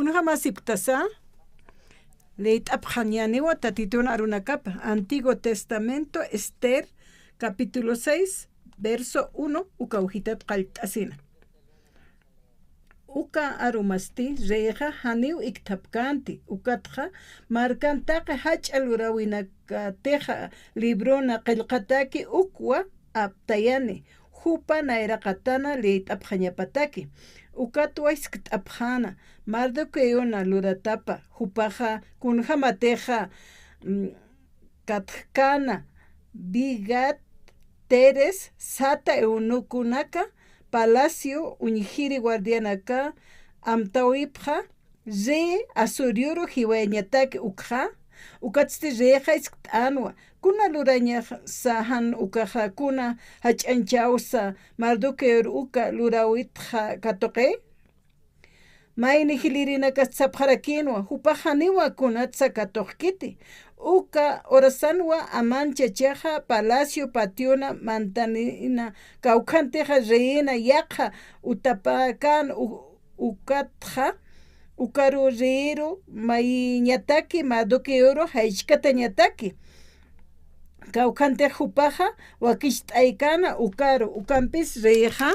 kunja masiptasa leit abjanianiwa tatitun arunakapa Antiguo Testamento Esther capítulo 6 verso 1 uka ujitat qaltasina uka arumasti reja haniu iktapkanti ukatja markantaqa hach'alurawinakateja librona qillqataki ukwa aptayani hupa nairaqatana leit'apjañapataki ukatwa iskit'apjana Mardoqueona luratapa hupaja kunjamateja katkana Bigat Teres Sata eunukunaka Palacio Uñijiri Guardianaka Amtawipja Re Asurioro Jiwañataki ukja ukatste reja isktanwa kuna luraña sahan ukaja kuna hach'anchawsa Mardoqueo uka lurawitja katoqe mayni hilirinaka sapjarakinwa hupajaniwa kunatsa katoqkiti uka orasanwa amanchachaja Palacio Pationa Mantanina Kaukanteja reina yaqa utapakan ukatja ukaru reero mayñataki Mardoqueoro haychkatañataki Kaukante hupaja wakisht'aykana ukaru ukampis reja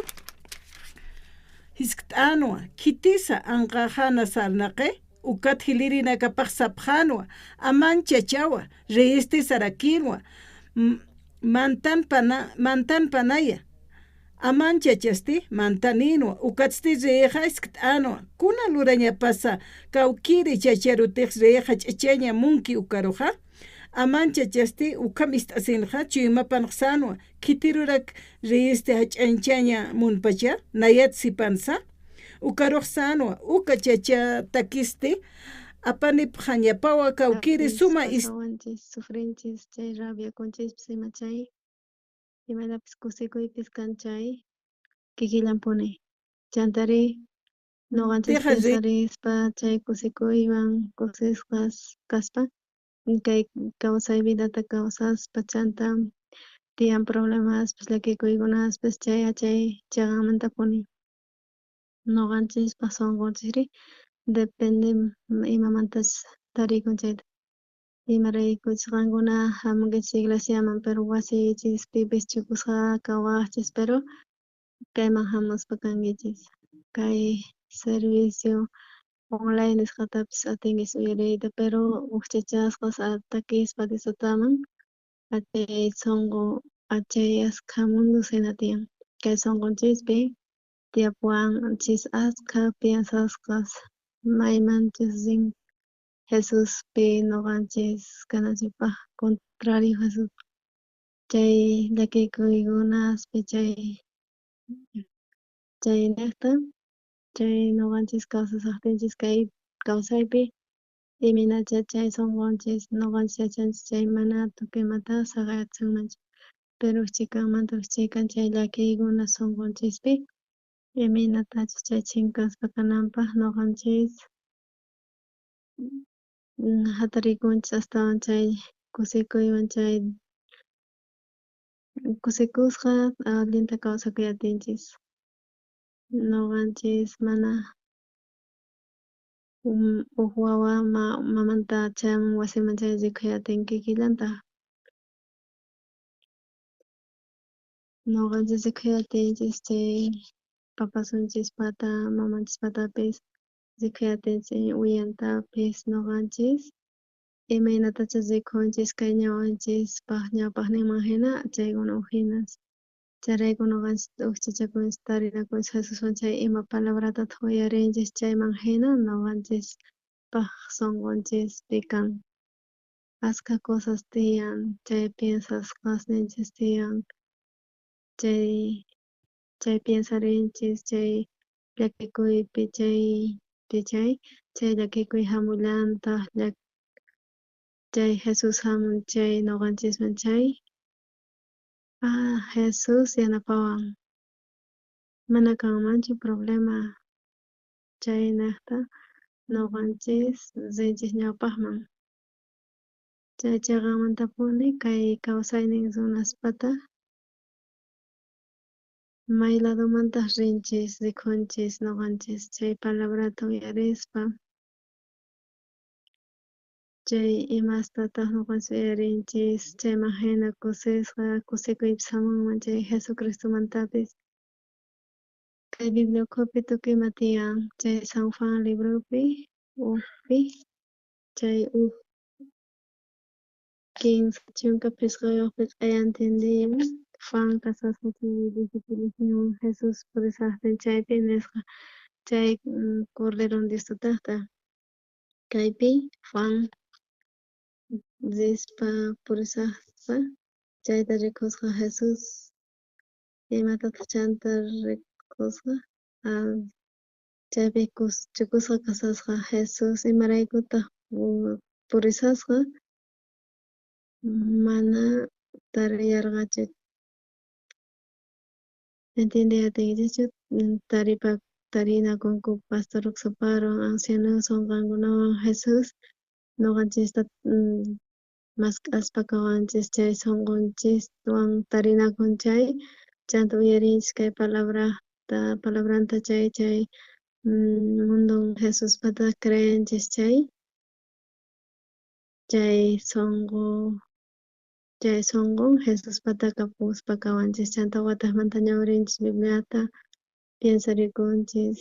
hisk't'anwa kitisa anqajana sarnaqe ukat hilirinakapaq sapjanwa amanchachawa reeste sarakinwa mantan panaya amanchachasti mantaninwa ukatsti reja isk't'anwa kuna lurañapasa kawkiri chacharutej reja ch'achaña munki ukaruja amanchachasti ukamist'asinja chuymapanqsanwa kitirurak reeste hach'anchaña munpacha nayat sipansa ukaruqsanwa uka chachatakiste apanipqañapawa kawkiri suma sufrinchis chay rabiakunchis imachay imalapis kusikuypis kanchay kikillampuni chantari noqanchis pensarispa chay kusikuywan kusisqas kaspa kay kawsay vidata kawsaspa chanta tiyan problemaspis llakikuykunaspis chay chaqanmantapuni noqanchishpa sunqunchikri depende imamantash tarikun chayta imaraykuchus qankuna hamunkichis iglesiaman pero wasiychispipis chukusqa kawaqchis pero kayman hamuspa kankichis kay servicio online nisqatapis atinkichis uyariyta pero ukchachasqas takispa disfrutaman chay sunqu chay askha mundo hina tiyan kay sunqunchikpi tiyapuwanchis askha piensasqas maymanchis rin Jesuspi noqanchis kanachikpaq contrario Jesus chay llakikuykunaspi chay niqta chay noqanchis kawsasaqtinchis kay kawsaypi iminacha chay sunqunchis noqanchis yachanchis chay mana tukuymanta saqayachanmanchik pero chaykanmanta chaykan chay llakiykuna sunqunchispi iminatachus chay chinkaspa kananpaq noqanchis hatarikunchis astawan chay kusikuywan chay kusikusqa allinta kawsakuy atinchis noqanchis mana huk wawa mamanta chayamun wasiman chay rikhuy atin kikillanta noqanchis rikhuy atinchis chay papasunchispata mamanchispatapis rikhuy atinchis uyantapis noqanchis imaynatachus rikhunchis kay ñawanchispaq ñawpaqninman hina chaykuna uhinas chayrayku noqanchis ukchachakunchis tarinakunchis Jesuswan chay ima palabratata uyarinchis chayman hina noqanchispaq sunqunchispi kan askha cosas tiyan chay piensasqasninchis tiyan chay piensarinchis chay llakikuypi chay llakikuy hamullanta chay Jesus hamun chay noqanchisman chay Jesus yanapawan mana kanmanchu problema chay niqta noqanchis rinchis ñawpaqman chay chaqanmantapuni kay kawsaynin runaspata may ladumantaq rinchis rikhunchis noqanchis chay palabrata uyarispa chay imastataq ñuqanchik yuyarinchis chayman hina kusisqa kusikuypis hamunman chay Jesucristumantapis. Kay bibliokaupi tukuyma tiyan chay San Juan libropi ukpi chay 15 chunka pisqayuqpi q'aya entendiyan Juan kasasqa chay discipulunwan Jesus purisaqtin chaypi nisqa chay Corderon Dios tutaqta kaypi Juan Diospa purisaqpa chayta rikusqa Jesus imatataq chanta rikusqa chaypi chukusqa kasasqa Jesus imaraykutaq purisasqa mana tariyarqachu entendiyatiykichu tarinakunku Pastor Roxaparo ancianuson qankunawan Jesus ñuqanchista mask'aspa kawanchis chay sunqunchiswan tarinakunchay chanta uyarinchis kay palabranta chay mundun Jesuspata creenchis chay sunqun Jesuspata kapuspa kawanchis chanta wataqmanta ñawirinchis Bibliata piensarikunchis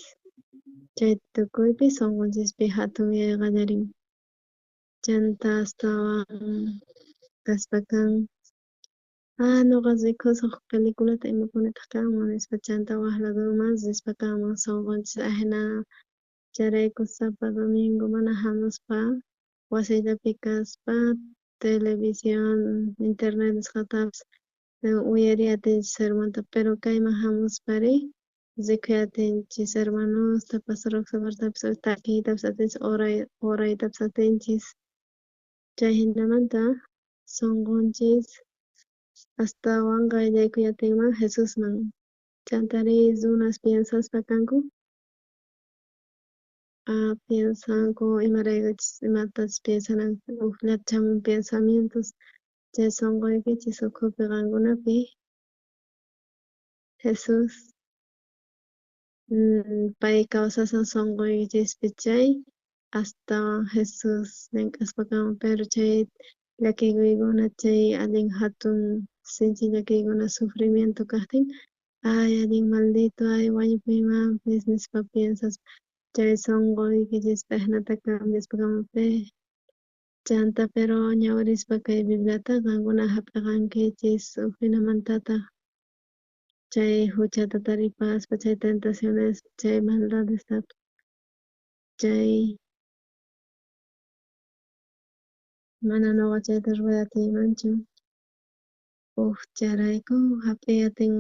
chay tukuypi sunqunchikpi hatun yaya qallarin chanta astawan kaspa kan ñuqa rikusaq peliculata imakunataq kanman nispa chanta waqladuman rispa kanman sunqunchis ahina chayrayku sábado domingo mana hamuspa wasiyllapi kaspa televisión internet nisqatapas uyariyatinchis sermonta pero kayman hamuspari rikuyatinchis hermanosta Pastor Roxapartapis taquiytapas atinchis oraytapas atinchis chay hinamanta sunqunchis astawan qayllaykuyatinman Jesusman chantari runas piensaspa kanku piensanku imaraykuchis imatachus piensananku ukllata chamun pensamientos chay sunquykichis ukhupi qankunapi Jesus pay kawsasan sunquychispi chay astawan Jesus llamk'aspa kanman pero chay llakikuykuna chay allin hatun sinchi llakiykuna sufrimiento kaqtin ay allin maldito ay wañupaymanpis nispa piensaspa chay sunquykichista hinata cambiaspa kanmanpi chanta pero ñawirispa kay Bibliata qankuna hap'iqankichis ufinamantata chay huchata taripaspa chay tentaciones chay maldadestapa chay mana ñuqa chayta rurayatiymanchu chayrayku hap'iyatin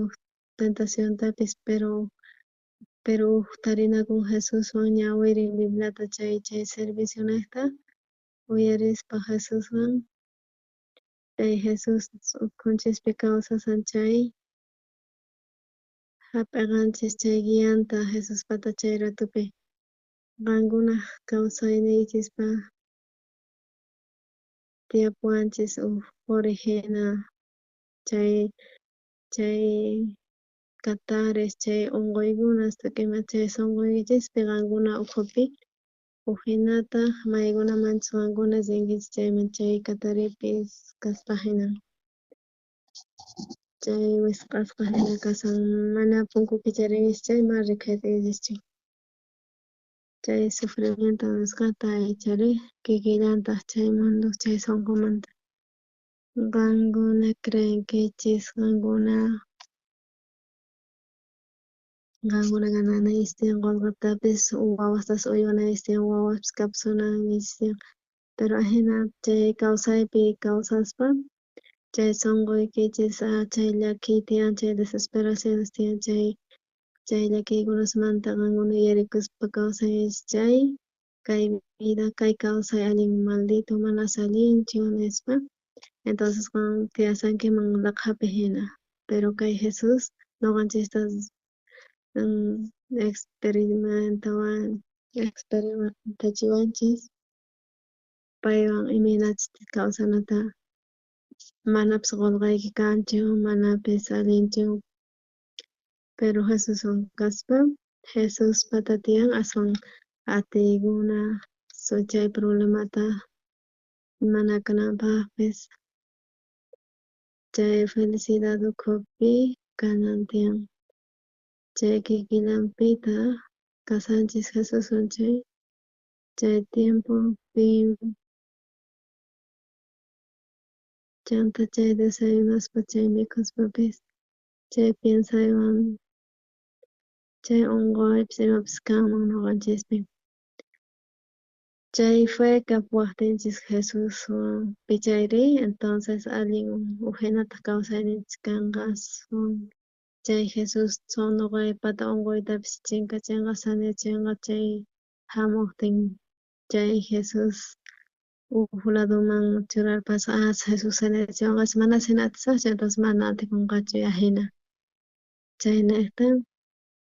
tentaciontapis pero tarinakun Jesuswan ñawirin Bibliata chay servicionekta uyarispa Jesuswan chay Jesus ukhunchispi kawsasan chay hap'iqanchis chay guianta Jesuspata chay ratupi qankuna kawsayninchispa tiyapuwanchis puriq hina chay katares chay unquykunas tukuyma chay sunquychispi qankuna ukhupi hinata maykunamanchis qankuna llinkinchis chayman chay kataripis kaspa hina chay wisq'asqa hina kasan mana punkupi charinkichis chayman rikuyatikichik chay sufrimiento nisqata aycharik kikillantaq chay mundo chay sunqumanta qankuna creenkichis qankunaqa nanay istiyan qullqitapis wawastas uywanay istiyan wawaspis kawsanankichis tiyan pero ahina chay kawsaypi kawsaspa chay sunquykichis chay llaki tiyan chay desesperaciones tiyan chay llakiykunasmanta qankuna yuyarikuspa kawsankichis chay kay vida kay kawsay allin maldito manas allinchu nispa entonces tiyasankiman laqhapi hina pero kay Jesus ñuqanchiktas experimentachiwanchis paywan imaynachik kawsanata manapas qolqayki kanchu manapis allinchu pero Jesuswan kaspa Jesuspata tiyan aswan atiykuna chay problemata mana kananpaqpis chay felicidad ukhupi kanan tiyan. Chay kikillampita kasanchis Jesuswan chay tiempopi chanta chay desayunaspa chay mikuspapis chay piensaywan chay unquypis imapis kanman ñuqanchispi. Chay fue puaqtinchis Jesuswan pichayri, entonces allin uhinata kawsayninchis kanqaswan chay Jesuswan ñuqaypata unquytapis chinkachinqa sañachinqa chay hamuqtin chay Jesus uk ladoman churarpasqa Jesus sañachiwanqash mana sina atisaqchu, entonces mana atikunqachu hina. Chay niqtin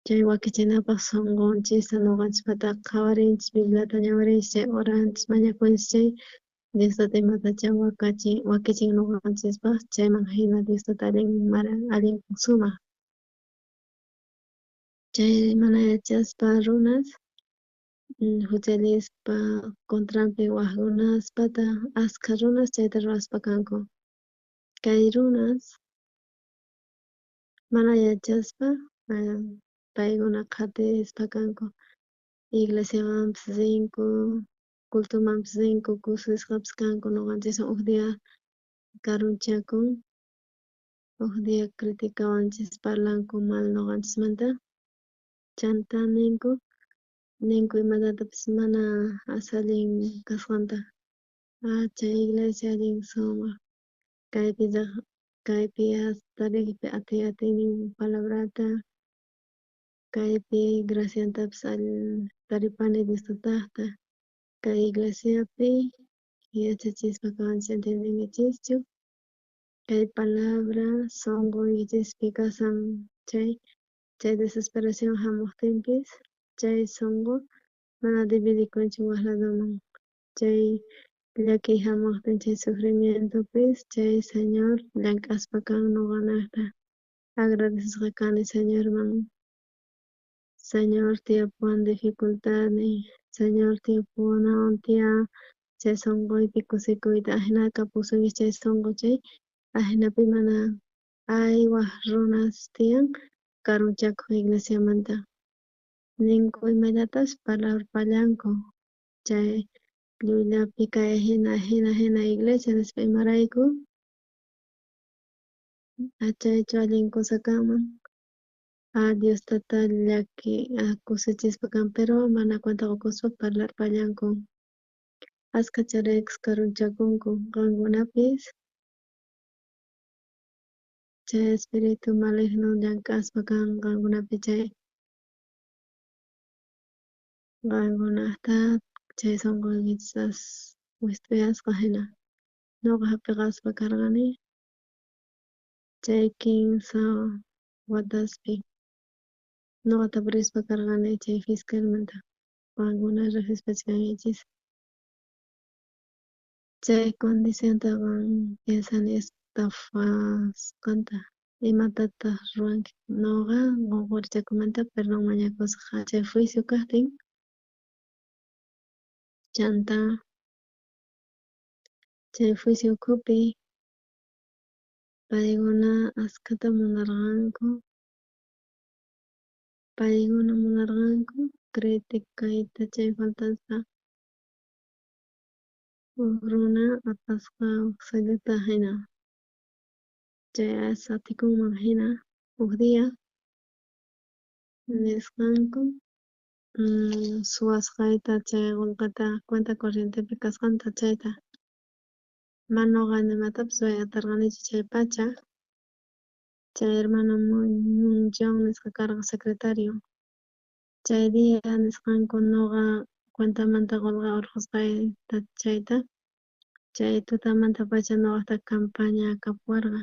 chay waquichinapaq sunqunchista ñuqanchispata qhawarinchis Bibliata ñawirinchis chay oranchis mañakunchis chay Diosta imatacha wakichin ñuqanchispaq chayman hina Diostata allin sumaq. Chay mana yachaspa runas huchallispa contranpi waq runaspata ashkha runas chayta ruraspa kanku. Kay runas mana yachaspa paykuna qhatirispa kanku. Iglesiamanpis rinku, cultumanpis rinku, kusisqapis kanku ñuqanchishwan uk dia karunchakun, uk dia criticawanchis parlanku mal ñuqanchismanta chanta ninku imatatapis mana allin kasqanta. Chay iglesia allin sumaq, kaypi tariypi atiynin palabrata, kaypi graciantapis taripani Diostataqta, kay iglesiapi yachachispa kanchis entendingichischu, kay palabra sunquychispi kasan chay desesperación hamuqtinpis chay sunqu mana dividikunchu waq ladoman. Chay llaki hamuqtin chay sufrimientopis chay Señor llank'aspa kan ñuqanata. Agradecesqa kani Señorman. Señor tiyapuwan dificultadni, Señor tiyapukunawan tiyan chay sunquypi kusikuyta ahina kapusunkichik chay sunqu chay ahinapi mana aywaq runas tiyan karunchakuq iglesiamanta. Ninku imallatas pallarpanllanku chay llullapi kay hina iglesia nispa imarayku chaychu allin kusa kanman. Diostata llaki kusichispa kan pero mana cuenta ukuspa parlarpanllanku. Ashka charaykus karunchakunku qankunapis chay espiritu maligno llank'aspa kan qankunapi chay qankunata chay sunquykichis wist'uyasqa hina. Ñuqa hap'iqaspa karqani chay 15 wataspi. Ñuqata purispa karqani chay fiscalmanta qankuna registrachkankichis. Chay condiciontawan piensani estafasqanta imatataq ruranki. Ñuqa qunqurichakumanta perdón mañakusqa chay juicio kaqtin chanta chay juicio ukhupi paykuna ashkata munarqanku criticayta chay faltasqa uk runa apasqa salluta hina chay satikunman hina uk dia nisqanku suwasqayta chay qullqita cuenta corrientepi kasqanta chayta mana ñuqa nimatapis atarqanichu chay pacha chay hermano John nisqa karqa secretario. Chay dia nisqanku ñuqa cuentamanta qullqa urqusqayta chayta chay tutamanta pacha ñuqata campaña kapuwarqa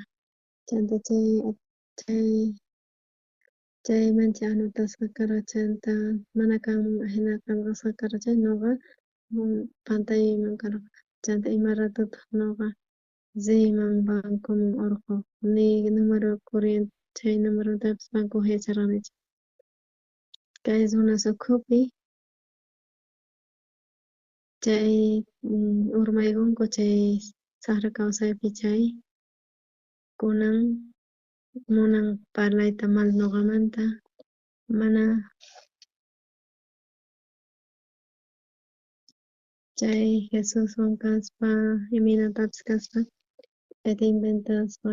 chanta chaymancha anotasqa karqa chanta mana kanman hina qillqasqa karqa chay ñuqa pantayman karqa chanta ima ratutaq ñuqa Zeyman bancoman urqu ni numero corriente chay numerotapis bancopi yacharqanichu. Kay runas ukhupi Chay urmaykunku chay saqra kawsaypi chay kunan munan parlayta mal ñuqamanta mana chay Jesuswan kaspa iminatapis kaspa chayta inventaspa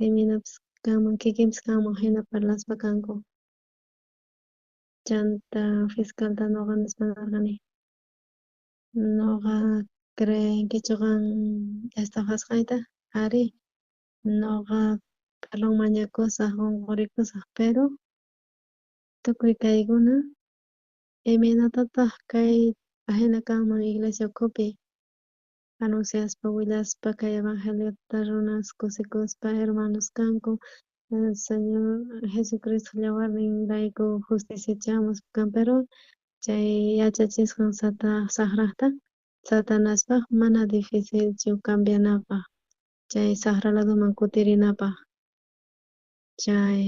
iminapis kanman kikinpis kanman hina parlaspa kanku chanta fiscalta ñuqa nispanarkani ñuqa creyenkichu kan estafasqayta ari ñuqa perdón mañakusaq qunqurikusaq pero tukuy kaykuna iminatataq kay ajena kanman iglesia ukhupi anunciaspa willaspa kay evangeliota runas kusikuspa hermanos kanku Señor Jesucristo yawarninrayku justiciachamuspa kan pero chay yachachisqan saqraqta Satanaspaq mana dificilchu cambianapaq chay saqra ladoman kutirinapaq chay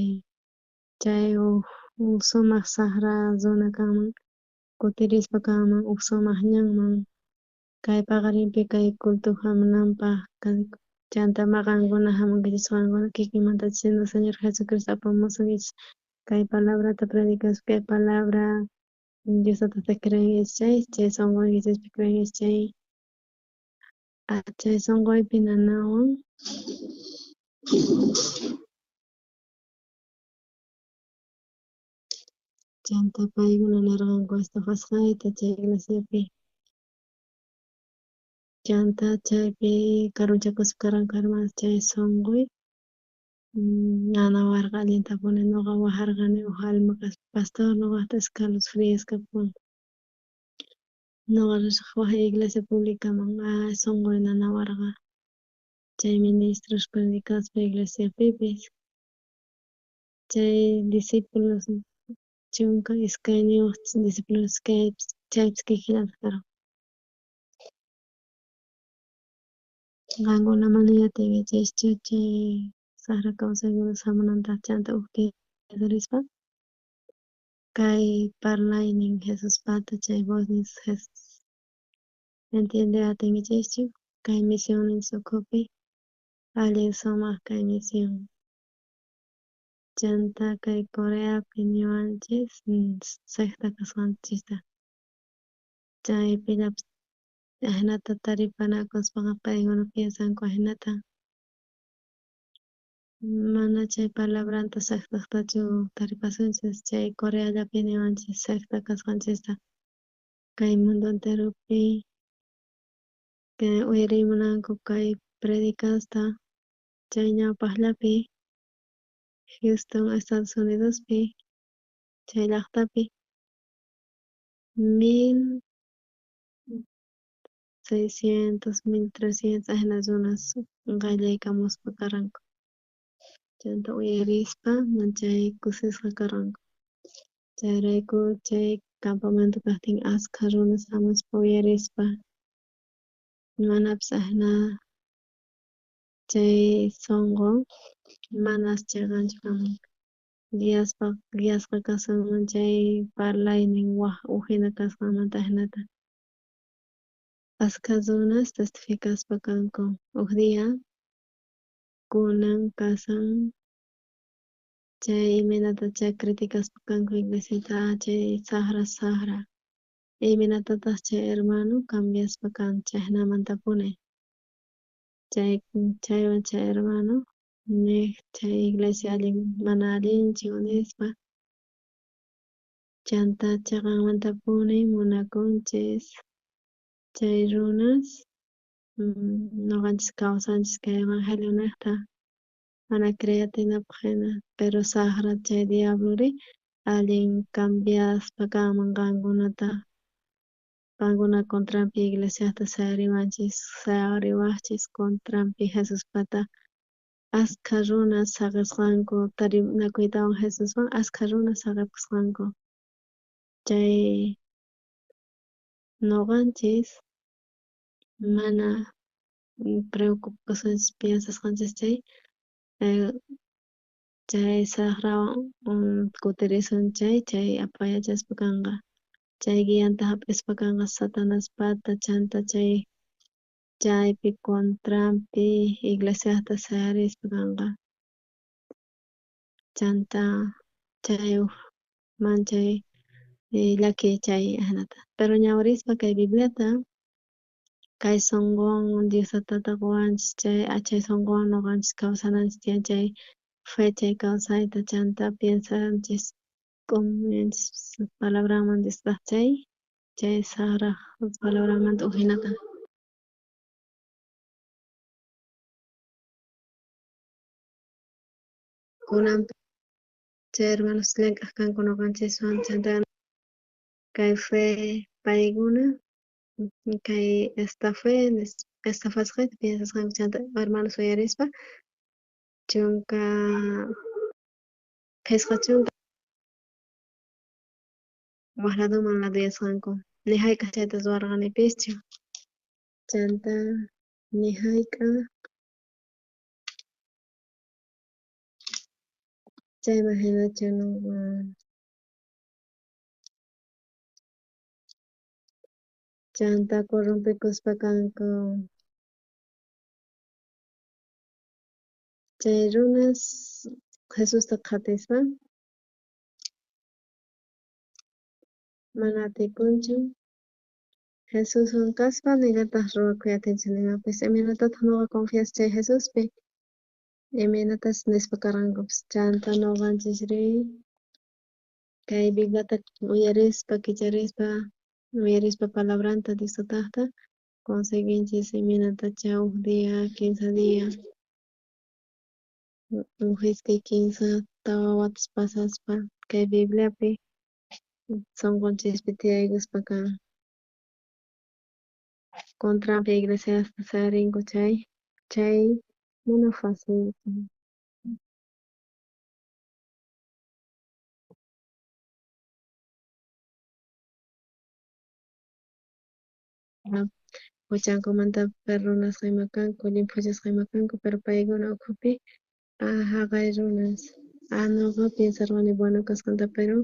sumaq saqra zona kanman kutirispa kanman sumaq ñanman kay paqarinpi kay culto hamunanpaq chanta maqankuna hamunkichisqankuna kikinmanta siendo Señor Jesucristo apamusun kay palabrata predicaspa kay palabra Diosata creenkichik chay sunquykichikpi creenkichik chay sunquypi nanawan chanta paykuna nirqanku estafasqayta chay iglesiapi chanta chaypi karunchakuspa karanku hermanos chay sunquy nanawarqa allintapuni ñuqa wajarqani huk alma kaspa pastor ñuqatash Carlos Frias kapun ñuqa rishaq waq iglesia publicaman sunquy nanawarqa chay ministros predicaspa iglesiapipis chay discípulos chunka isquenius discípulos chaypis kikinata karqan qankuna mana yachaychishchu chay saqra kawsaykuna samananta chanta ukpi riqsispa kay parlaynin Jesuspata chay voces Jesus entiende atinkichikchu kay misiones ukhupi allin sumaq kay misión chanta kay Coreapi ñuqanchik secta kasqanchikta chaypillapish hinata taripanakuspaqa paykuna piensanku hinata mana chay palabranta sectaqtachu taripasunchik chay Coreallapi ñuqanchik secta kasqanchikta kay mundo enteropi uyarimunanku kay predicasta chay ñawpaqllapi Houston Estados Unidospi chay llaqtapi 1600 1300 ajena runas qallaykamuspa karanku chanta uyarispa chay kusisqa karanku chayrayku chay campamento kaqtin ashka runas hamuspa uyarispa manapas ajena chay sunqu manas chiqanchu kanman guiasqa kasunman chay parlaynin waq uhina kasqanmanta hinata ashka runas testificaspa kanku uk dia kunan kasan chay imanata chay criticaspa kanku iglesiata chay saqra imanatatas chay hermano cambiaspa kan chaynamantapuni chaywan chay hermano nik chay iglesia allin mana allinchu nispa chanta chaqanmantapuni munakunchik chay runas ñuqanchik kawsanchik kay evangelio niqta mana creatinapaq hina pero saqra chay diablori allin cambiaspa kanman qankunata qankuna contranpi iglesiata sayariwachis contranpi Jesuspata ashka runas saqirqanku tarinakuytawan Jesuswan ashka runas saqirqanku chay ñuqanchik mana preocupasanchik piensasqanchik chay saqrawan kutirisun chay apayachaspa kanqa Chay guianta hap'ispa kanqa Satanaspata chanta chaypi contrampi iglesiasta sayarispa kanqa chanta chay manchay llaki chay hinata pero ñawirispa kay Bibliata kay sunqun Diostatata quwanchis chay sunqun ñuqanchis kawsananchis tiyan chay chay kawsayta chanta piensanchis comunanchis palabranman Diosqa chay sagrado palabramanta uphinata kunanpi chay hermanos llamk'aq kanku ñuqanchiswan chanta kay fe paykuna kay estafasqayta piensasqanku chanta hermanos uyarispa chunka qisqa chunka waq ladoman laduyasqanku ni hayk'aq chayta ruwarqanipischu chanta ni hayk'a chayman hinachu chanta corrompikuspa kanku chay runas Jesusta qhatispa mana atikunchu Jesuswan kaspa nilataq ruwakuyatinchik nimapis imanatataq ñuqa confias chay Jesuspi imanatas nispa karqankupis chanta ñuqanchikri kay Bibliata uyarispa palabranta Diostataqta conseguinchis imanatacha uk dia, 15 dia ujiskay 15 tawa watas pasaspa kay Bibliapi sunqunchikpi tiyaykuspaka contrapi iglesiasta sayarinku chay mana fácil huchankumanta runasqayma kanku llimpuchasqayma kanku pero paykuna ukhupi haqay runas ñuqa piensarqani bueno kasqanta pero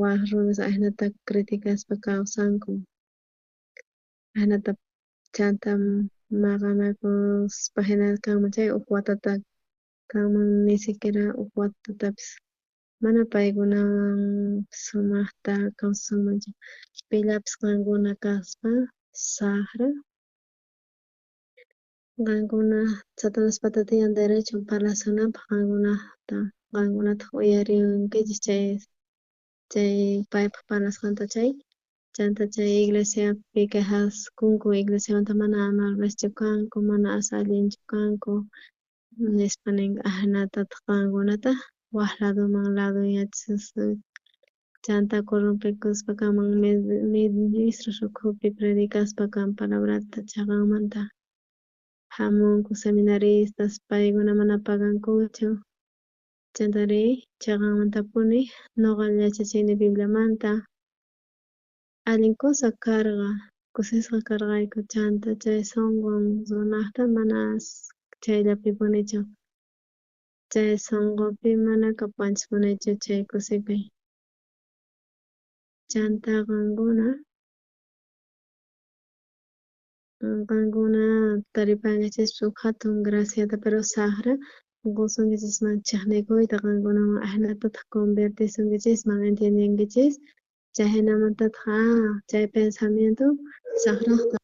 waq runas ahnata criticaspa kawsanku ahnata chanta maqanakuspa hina kanman chay uk watata kanman ni siquiera uk watatapis mana paykunawan sumaqta kawsamunchu pillapis qankuna kaspa saqra qankuna Satanaspata tiyan derecho parlasunapaq qankunata uyariwinkichis chay paypaq parlasqanta chanta chay iglesiapi kay haskunku iglesiamanta mana amargashchu kanku mana asa allinchu kanku nispa ninqa ahnatataq qankunata waq ladoman laduyachishpa chanta corrompikuspa kanman ministros ukhupi predicaspa kan palabrata chaqanmanta hamunku seminaristas paykuna mana pagankuchu chantari chaqanmantapuni ñuqa yachachini Bibliamanta allin kusa karqa kusisqa karqayku chanta chay sunqun runaqta mana chayllapipunichu chay sunqupi mana kapanchis munaychu chay kusipi chanta qankuna taripankichis shuk hatun graciata pero saqra qusunkichisman chiqnikuyta qankunawan ahnatataq convertisunkichikman entiendenkichis chay hinamantataq chay pensamiento saqraqta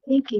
Thank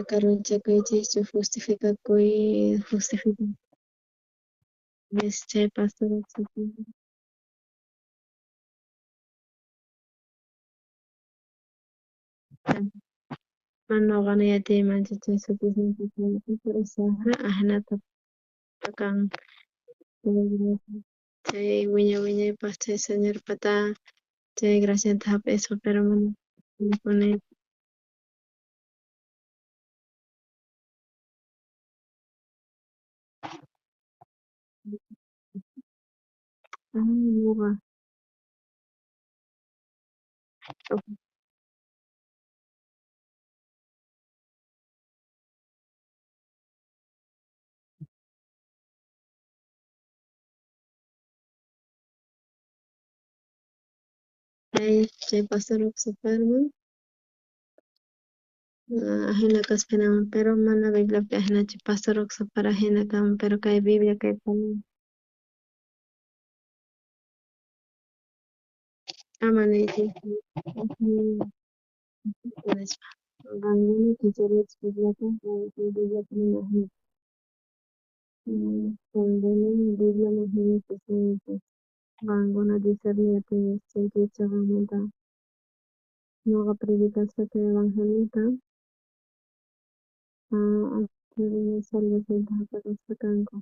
Karuanchakuychikchu justifica chay pastor mana noqana yatiymancha chay sutisnata pero saqra ahnata pakan chay wiñaypas chay señorpata chay gracianta hap'ispa pero mana ñuqa chay pastor Oxaparman ajena kaspinaman pero mana Bibliapi ajinachu pastor Oxapara ajena kan pero kay Biblia kay ama niychik nispa qanwanmi kicharichik Bibliata Bibliata mana ajina qanwanmi Bibliaman ajinachik qankuna discerniyta chay kichaqmanta ñuqa predikaspa chay evangeliota salvacionta hap'iraspa kanku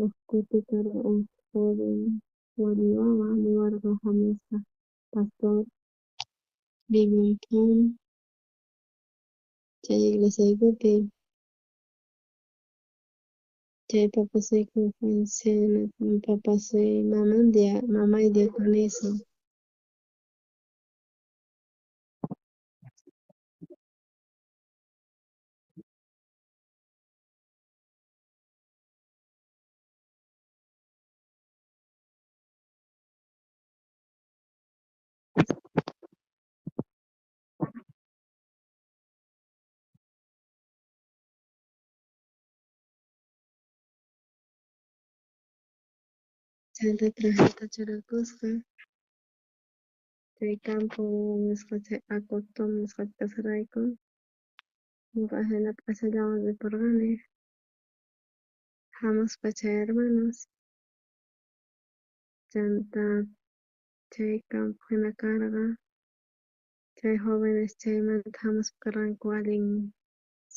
Ufkutita joven wariwawa niwarqa Jamesqa pastor viven kan chay iglesiaykupi chay papasayku papasay mamay diaconisa chayta trajeta churakusqa chay campo nisqa chay Acotón nisqa kasharayku ñuqa ajena p'achallawan ripurqani hamuspa chay hermanos chanta chay campo hina karqa chay jóvenes chaymanta hamuspa karqanku allin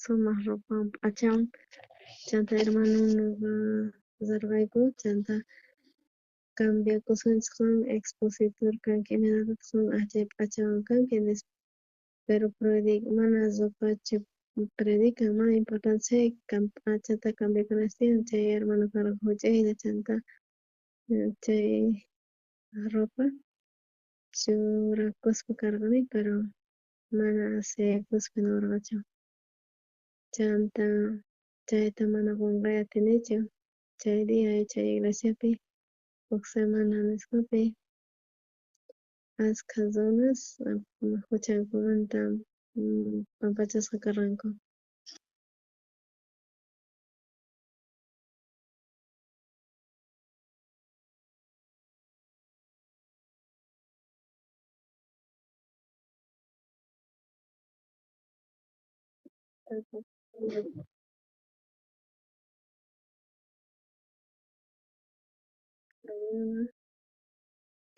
sumaq rupan p'achawan chanta hermanunkunaqa riqsirqayku chanta cambiakusunchikwan expositor kanki imanatachik chay p'achawan kanki nispa pero mana rupachik predican mana importancia chay p'achata cambiakunashtilan chay hermano karqa huch'aylla chanta chay ropa churakuspa karqani pero mana aseakuspa niwarqachu chanta chayta mana qunqay atinichu chay dia chay iglesiapi uk semana nisqapi ashka runas huchankumanta pampachasqa karqanku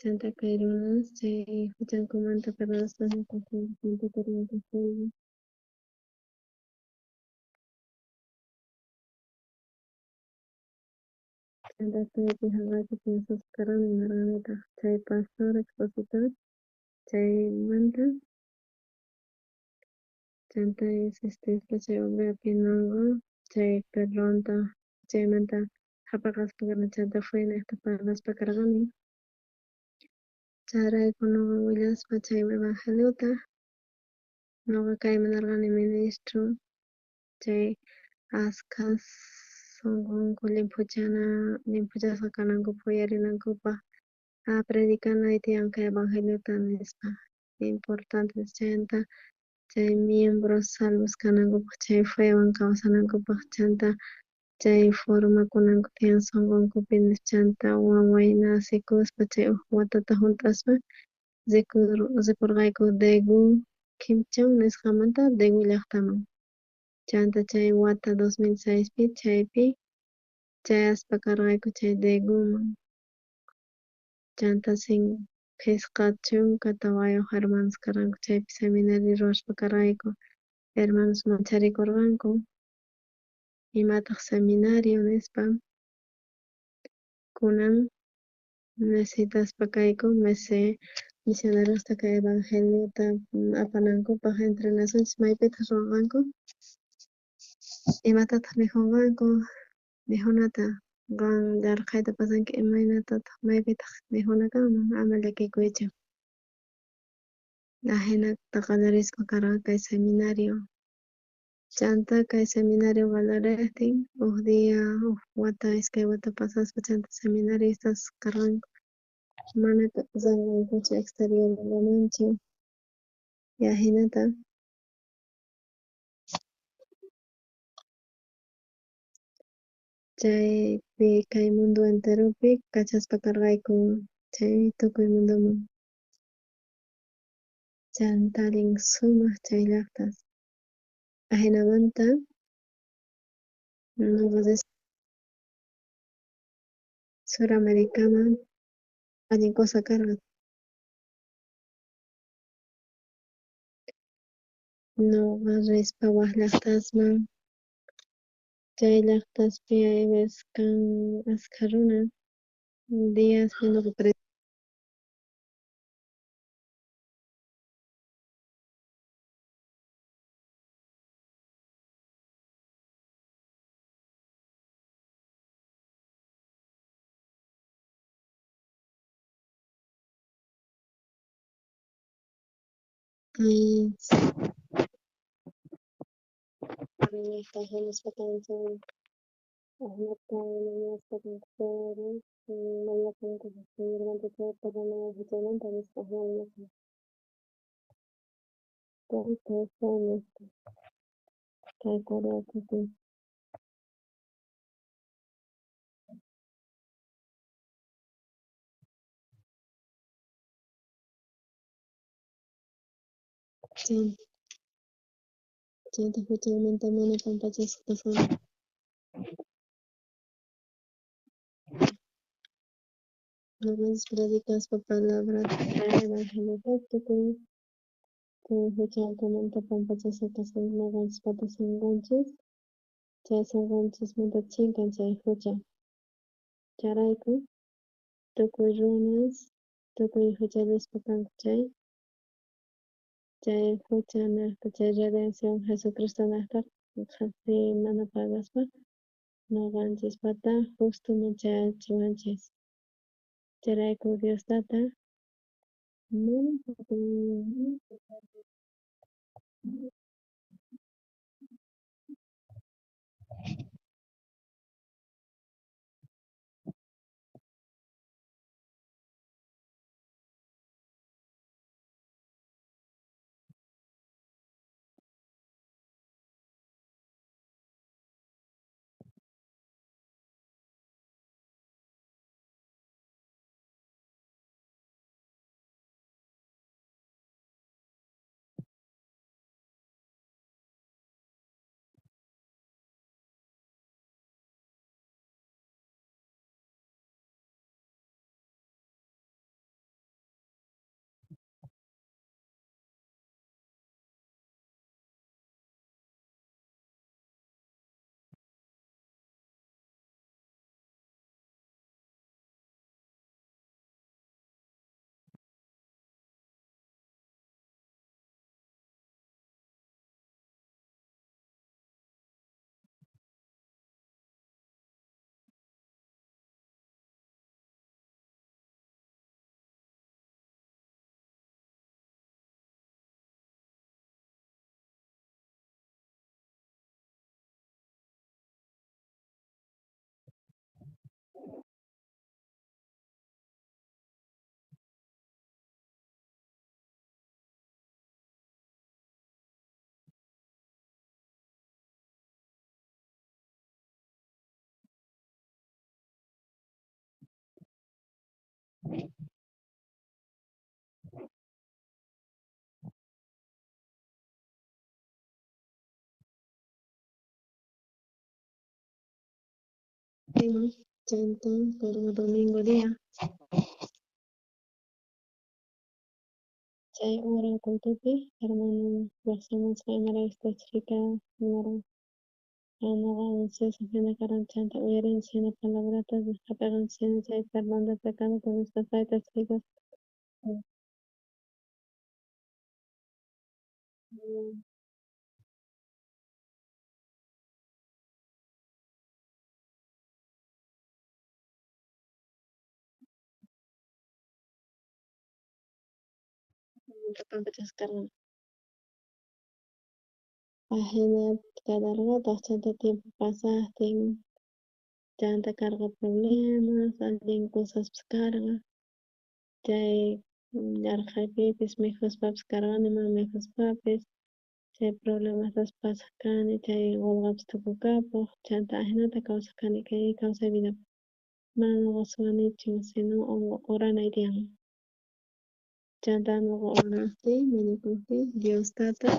chanta kay runas chay huchankumanta perdonaste chanta kaypi haqayta piensasqa karqani nimarqanita chay pastor expositor chaymanta chanta insistishpa chay obrepi nunqa chay perdonta chaymanta hap'irqaspa karqani chanta fue niqta parlaspa karqani chayrayku ñuqa willaspa chay evangeliota ñuqa kaymi nisqani ministro chay ashka sunqunku limpuchasqa kanankupaq uyarinankupaq predicanay tiyan kay evangeliota nispa importante chayanta chay miembros salvos kanankupaq chay fewan kawsanankupaq chanta Chay formakunanku tiyan sunqunkupi chanta waway nasikuspa chay huk watata hunt'aspa rikurqayku Daegu Kimchon nisqamanta Daegu llaqtaman. Chanta chay wata 2006 pi chaypi chayaspa karqayku chay Daeguman. Chanta pisqa chunka tawayuq hermanos karqanku chaypi seminario ruwashpa karqayku. Hermanos mancharikurqanku imataq seminario nispa kunan necesitaspa kayku misionerosta kay evangeliota apanankupaq entrenasunchis maypitaq ruwanqanku imatataq nijunqanku nijunata llarqayta pasanki imaynatataq maypitaq nijunakanman ama llakikuychu. Ahinata qallarisqa karqa kay seminario. Chanta kay seminario qallariqtin huk día huk wata iskay wata pasaspa chanta seminaristas karqanku mana llankankuchu exteriormanchu. Hinata chaypi kay mundo enteropi kachaspa karqayku chay tukuy mundoman. Chantallin sumaq chay llaqtas. Ahinamanta Suramericaman allin kusa karqa. Nuqa rispa waq llaqtasman chay llaqtaspi kan askha runa díaspi nuqa chanta huchanmanta mana pampachasqa kasani. Nuqanchis predikaspa palabrata evangeliota tukuy huchankamanta pampachasqa kasani nuqanchis pata sunqunchis chay sunqunchismanta chinkan chay hucha. Charayku tukuy runas tukuy huchallaspa kanku chay hucha chay redención Jesucristo qasi mana pagaspa nuqanchis pata justuman chayachiwanchis. Chayrayku Diostata Prima, chanta, carga domingo día. Chay ura kultupi, hermano, pasamos cámara esta chica, número, anaga, ansiosa, fina, caran, chanta, huera, encina, palabratas, descapegan, encina, chay, perdón de pecado, con estas faitas, chicas. Pampetas carga. Página, carga, bastante tiempo pasaste, chanta, carga problemas, alguien cosas carga. Chay yarqaypipis mikhuspapas karqanman mikhuspapas chay problematas pasakani chay qolqapas tukukapaq chanta ahinata kawsakani kay kawsay vidapi mana qusqanichu sino uranay tiyan chanta nuqa uranapi mañakunpi Diostata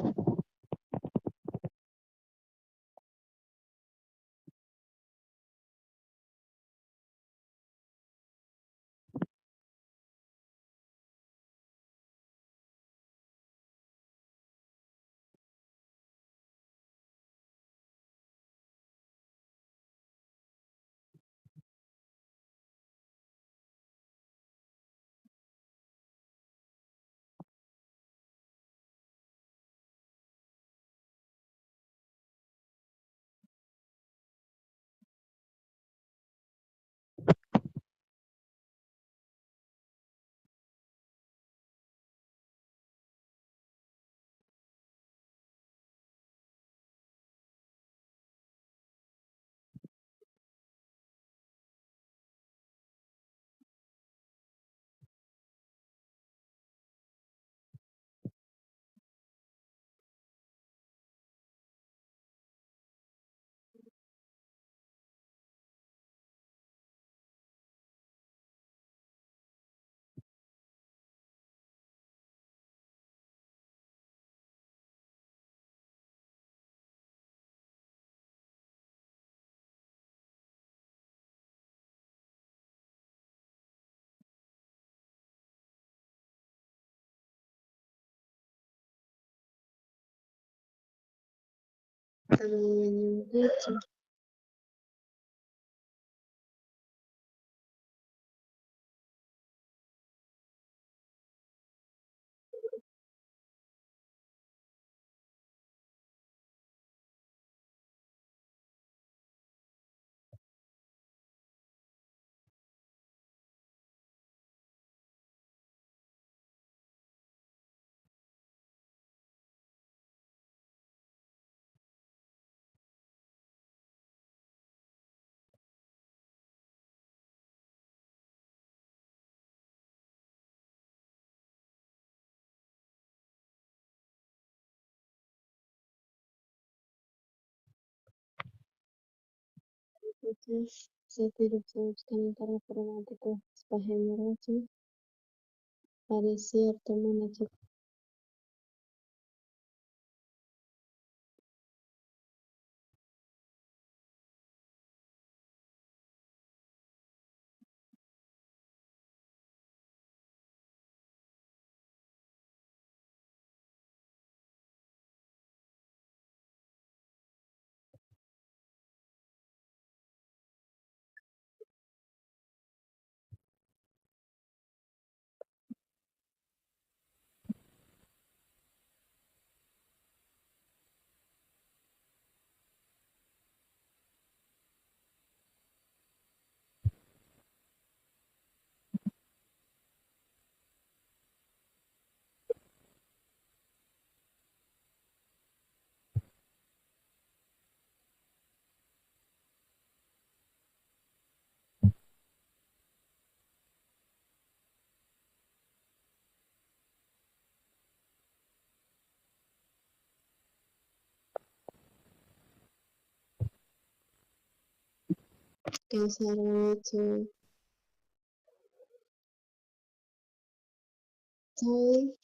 tamañunkichu entonces se tiro buscando para problemático espacio parecía tomar una chica causar chay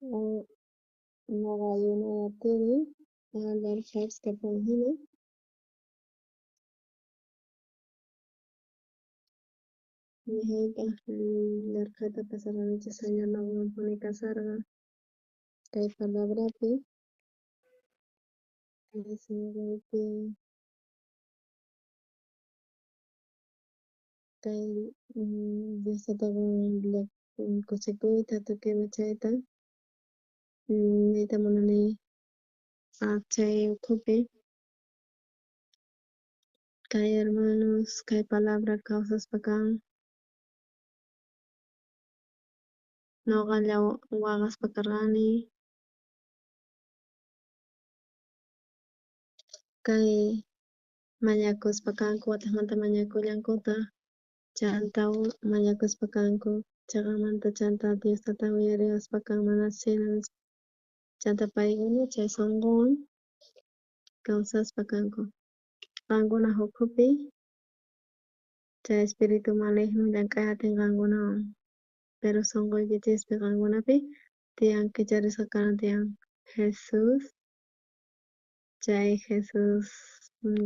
o nogayunayatiri alarfawskapanhina ñuqayqa llaqta pasaranichis añanawmanpuni kasarqa kay palabrapi kay sunquypi kay Diostawan kusikuyta tukuyman chayta niyta munani chay ukhupi kay hermanos kay palabra kawsaspa kan ñuqalla waqaspa karqani kay mañakuspa kanku wataqmanta mañakullankuta chanta mañakuspa kanku chaqanmanta chanta Diostata uyariwaspa kan mana sina nispa chanta paykuna chay sunquwan kawsaspa kanku qankuna ukhupi chay espiritu maligno llank'ay atinqankunawan pero sunquykichikpi qankunapi tiyan kicharisqa karan tiyan Jesus chay Jesus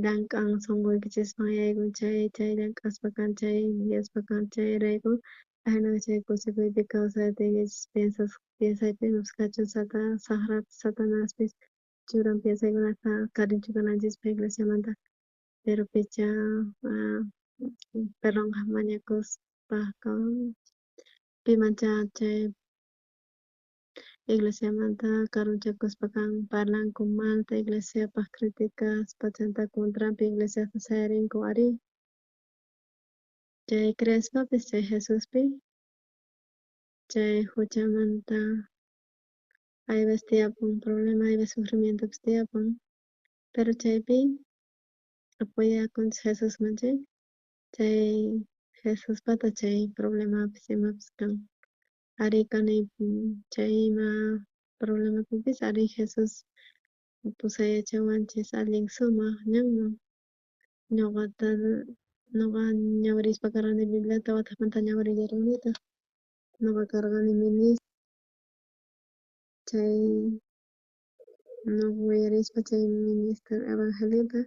llank'an sunquykichikman yaykun chay llank'aspa kan chay Diospa kan chayrayku ahinaqa chay kusikuypi kawsayatikichis piensaypi kachun Satanaspis churan piensaykunata karinchukunanchikpa iglesiamanta pero picha perdonqa mañakuspa pimancha chay iglesiamanta karunchakuspa kan parlanku malta iglesiapak criticaspa chanta contrapi iglesiasta sayarinku ari chay creaspapis chay Jesuspi chay huchamanta ayvas tiyapun problema ayvas sufrimientopis tiyapun pero chaypi apoyakunchik Jesusmanchik chay Jesuspata chay problemapis imapis kan ari kanaypin chay ima problemapipis ari Jesus pusayachawanchis allin sumaq ñanman ñuqata ñuqa ñawirispa karqani Bibliata wataqmanta ñawirillarunita ñuqa karqani ministra chay ñuqa uyarispa chay ministro Evangeliota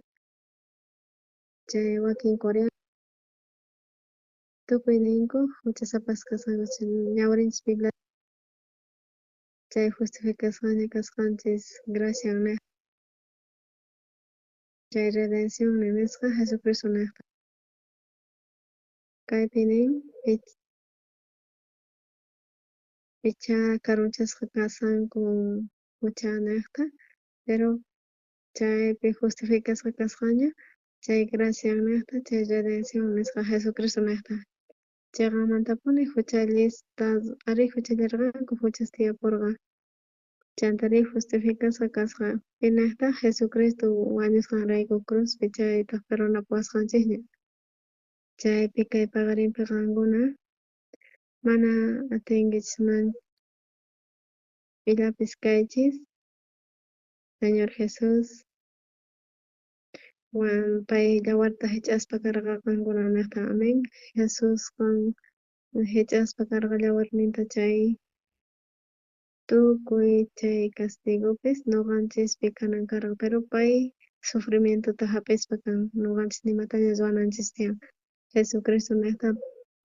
chay wakin coreano tukuy ninku huchasapas kasqakuchik ñawirinchik Biblia chay justificasqaña kasqanchis gracian niq chay redención nisqa Jesucristo niqta kaypi nin picha karunchasqa kasanku hucha niqta pero chaypi justificasqa kasqaña chay gracian niqta chay redención nisqa Jesucristo niqta chayqanmantapuni huchallista ari huchallarqanku huchas tiyapurqa chantari justificasqa kasqa pi niqta Jesucristo wañusqanrayku cruzpi chayta perdonapawasqanchikña chaypi kay paqarinpi qankuna mana atinkichik pillapis kaychis Señor Jesus pay yawarta hich'aspa karqa qankuna niqta amen Jesuswan hich'aspa karqa yawarninta chay tukuy chay castigopis ñuqanchikpi kanan karqa pero pay sufrimientuta hap'ispa kan ñuqanchik nimataña ruwananchis tiyan Jesucristo niqta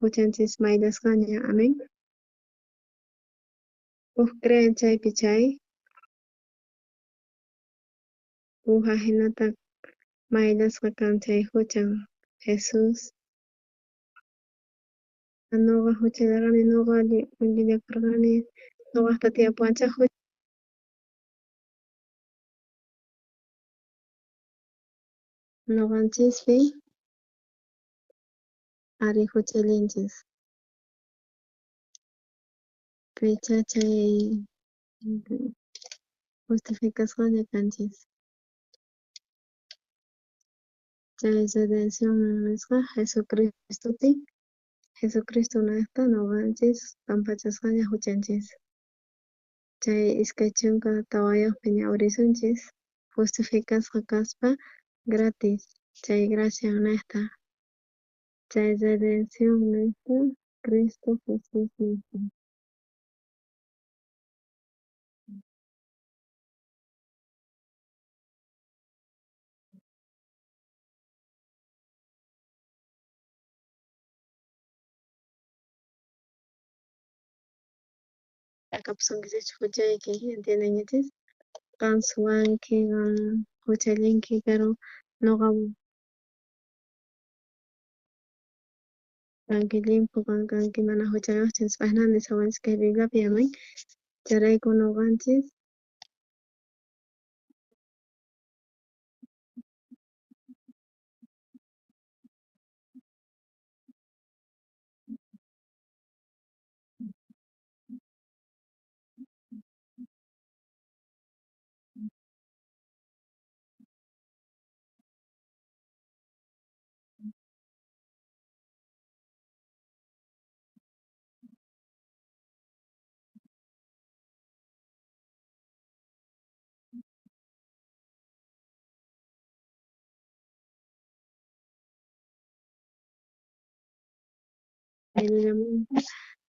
huchanchis mayllasqaña amen creen chaypi chay hinata mayllasqa kan chay huchan Jesus ñuqa huchallarqani ñuqa allillakarqani ñuqaqta tiyapuwanchaq ñuqanchispi ari huchallinchis picha chay justificasqaña kanchis chay redención nisqa Jesucristopi Jesucristo niqta ñuqanchis pampachasqaña huchanchis chay iskay chunka tawayuqpi ñawirisunchis justificasqa kaspa gratis chay gracian niqta chay redención niqta Cristo Jesus niqta kapsunkichis huchayki entiendenkichis kan suwanki kan huchallinki pero noqa kanki limpu kanki mana huchayuqchu nisqakunata nisawanchis kay Bibliapi yamay chayrayku ñuqanchis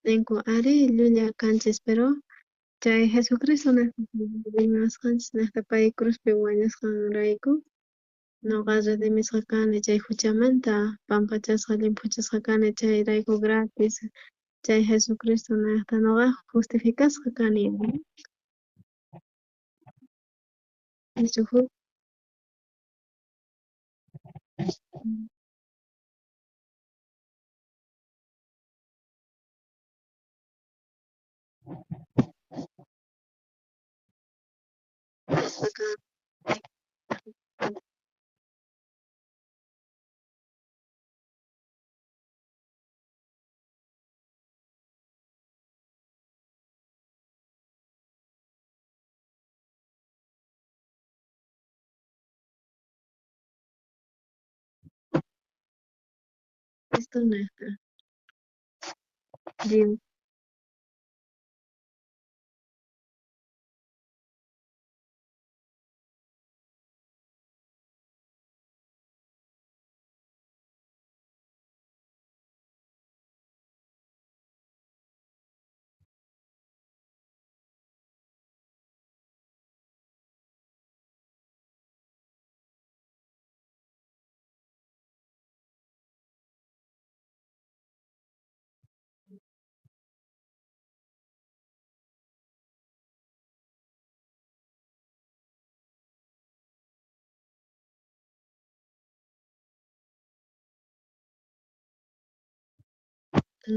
ninku ari llulla kanchis pero chay Jesucristo rimasqanchis naqha pay cruzpi wañusqanrayku ñuqa redimisqa kani chay huchamanta pampachasqa limpuchasqa kani chayrayku gratis chay Jesucristo naqha ñuqa justificasqa kani nishu Cristo naqha Dios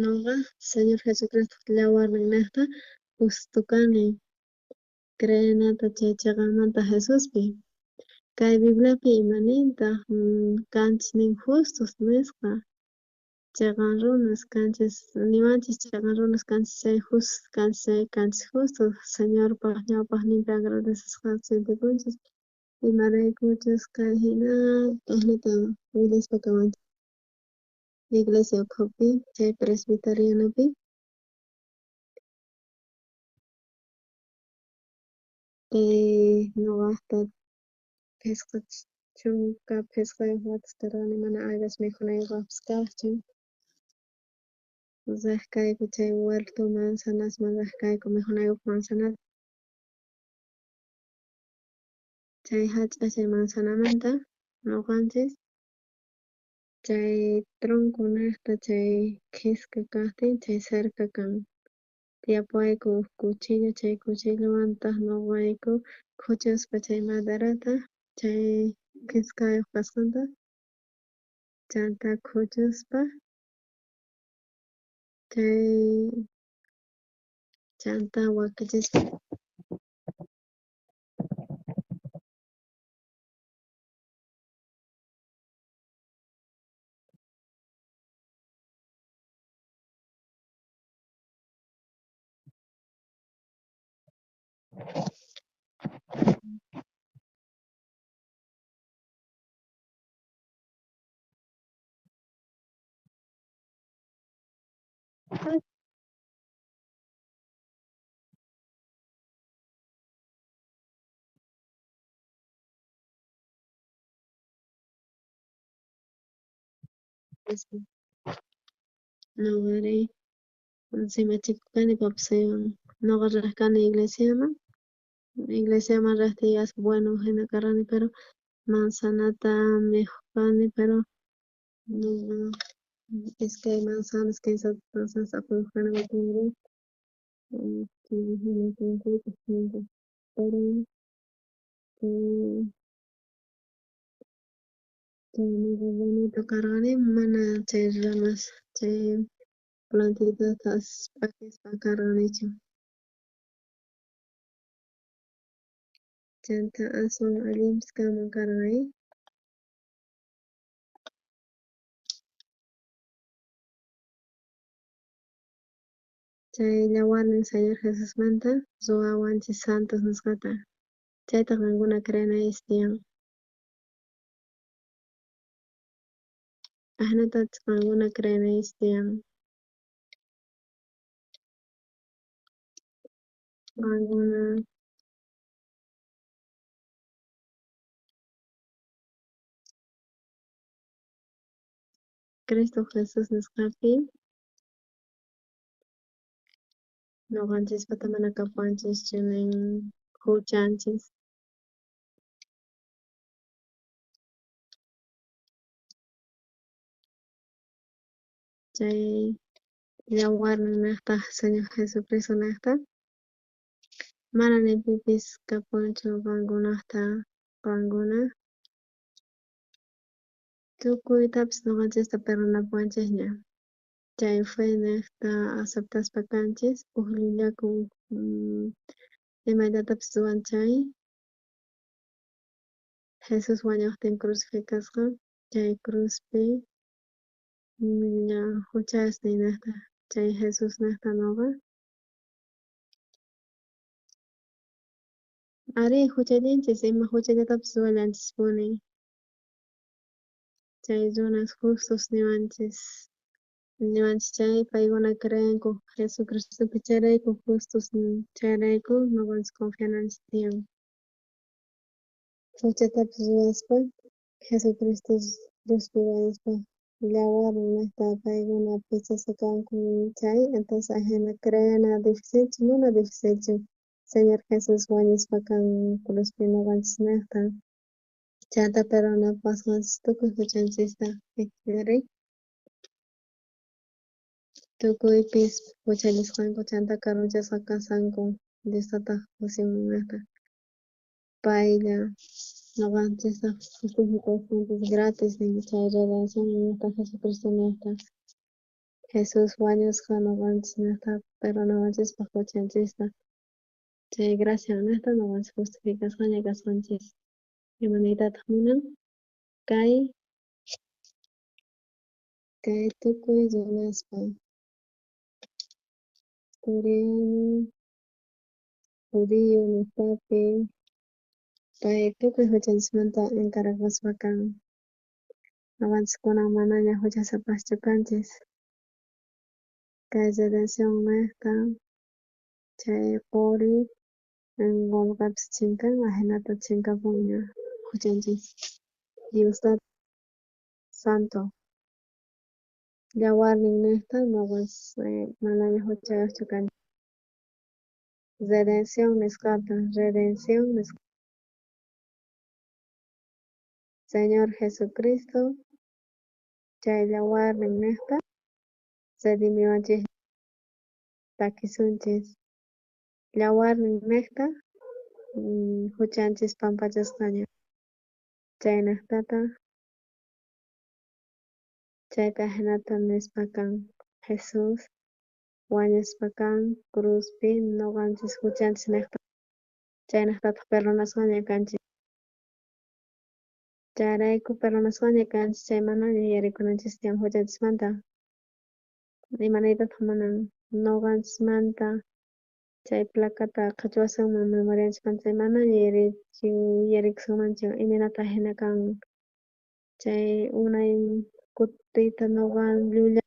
ñuqa Señor Jesucristo yawarnin naqha ustukani creenata chay chaqanmanta Jesuspi kay Bibliapi imanintaq kanchis nin justos nisqa chaqan runas kanchis niwanchis chaqan runas kanchis chay kanchis justos Señorpaq ñawpaqninpi agradecesqa sintikunchis imaraykuchus kay hinapaqñata willaspaka kawanchis Iglesia ukhupi chay presbiterianupi ñuqaqta pisqach chunka pisqayuq watasqa rani mana ayllus mikhunayuqpis kaqchu riqkayku chay huerto manzanasman riqkayku mikhunayuq manzanata chay hach'ashay manzanamanta ñuqanchis chay tronco niqta chay qhisqa kaqtin chay cerca kan tiapayku cuchillo chay cuchillumanta ñuqayku khuchuspa chay maderata chay qhisqayuq kasqanta chanta khuchuspa chay chanta wakichispa ñuqari simachikukani papasaywan ñuqa riq kani iglesiaman riqtiyas bueno hina karani pero manzanata mikhuk kani pero iskay manzanas, kimsa manzanas apumuq kani pero bonito cargani mana chay ramas chay plantitas pakispa carganichu chanta aswan allimpis kaman kargay chay yawarnin Señor Jesusmanta ruwawanchis santos nisqata chayta qankuna creanayis tiyan ahnatachus qankuna creanayis tiyan qankuna Cristo Jesús nisqapi ñuqanchispata mana kapuanchischu nin huchanchis chay yawarnin niqtaq Señor Jesucristo niqta mana ni pipis kapunchu qankunaqta qankuna tukuytapas ñuqanchista perdonapuanchikña chay fe niqta aceptaspa kanchis ukllullaku imaytatapis ruwan Jesus wañuqtin crucificasqa chay cruzpi ña huchasniy niqta chay Jesus niqta ñuqa ari huchallinchis ima huchallatapis ruwallanchispuni chay runas justos niwanchis chay paykuna creanku Jesucristopi chayrayku justos chayrayku ñuqanchis confiananchis tiyan huchatapis ruwaspa Jesucristo cruzpi wañuspa yawarnin niqta paykuna pichasqa kanku chay entonces ajena creana dificilchu mana dificilchu Señor Jesus wañuspa kan cruzpi ñuqanchis niqta chayta perdonapasqanchis tukuy huchanchista riq tukuypis huchallisqanku chantaka runchasqa kasanku Diostataq kusimun niqta paylla ñuqanchista justificacionpis gratis nin chay redención niqta Jesucristo niqta Jesus wañusqa ñuqanchis niqta perdonawanchispa huchanchista chay gracia niqta ñuqanchis justificasqaña kasqanchis imanaytataq munan kay tukuy runaspa coreano, judío nispapi pay tukuy huchanchismanta encargaspa kan ñuqanchiskuna manaña huchasapaschu kanchis kay redención niqta chay quri Golgotapis chinkan ajenata chinkapunña huchanchis Diostat santo yawarnin niqta ñuqanchis manaña huchayuqchu kanchis redención nisqata redención nisqa Señor Jesucristo chay yawarnin niqta redimiwanchik takisunchis yawarnin niqta huchanchis pampachasqaña chay niqtata chayta ajenata nispa kan Jesus wañuspa kan cruzpi ñuqanchis huchanchis niqta chay niqtataq perdonasqaña kanchis chayrayku perdonasqaña kanchis chay manaña yuyarikunanchis tiyan huchanchismanta imanaytataq mana ñuqanchismanta chay placata qhachwasaqman memorianchikmanta chay manaña yuyarikusaqmanchu imanata ajena kan chay unay kutiyta ñuqa llulla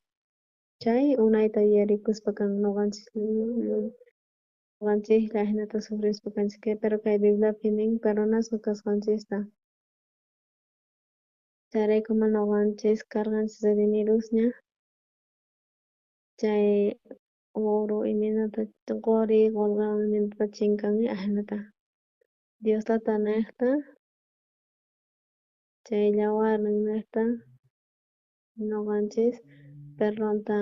chay unayta yuyarikuspa kan ñuqanchiklla ajenata sufrispa kanchik pero kay Bibliapi nin perdonasqa kasqanchista chayraykuma ñuqanchis karqanchis redimirisña chay oro imanata quri Golgotwan imanata chinkan ajenata Diostata niqta chay yawarnin niqta ñuqanchis perdonta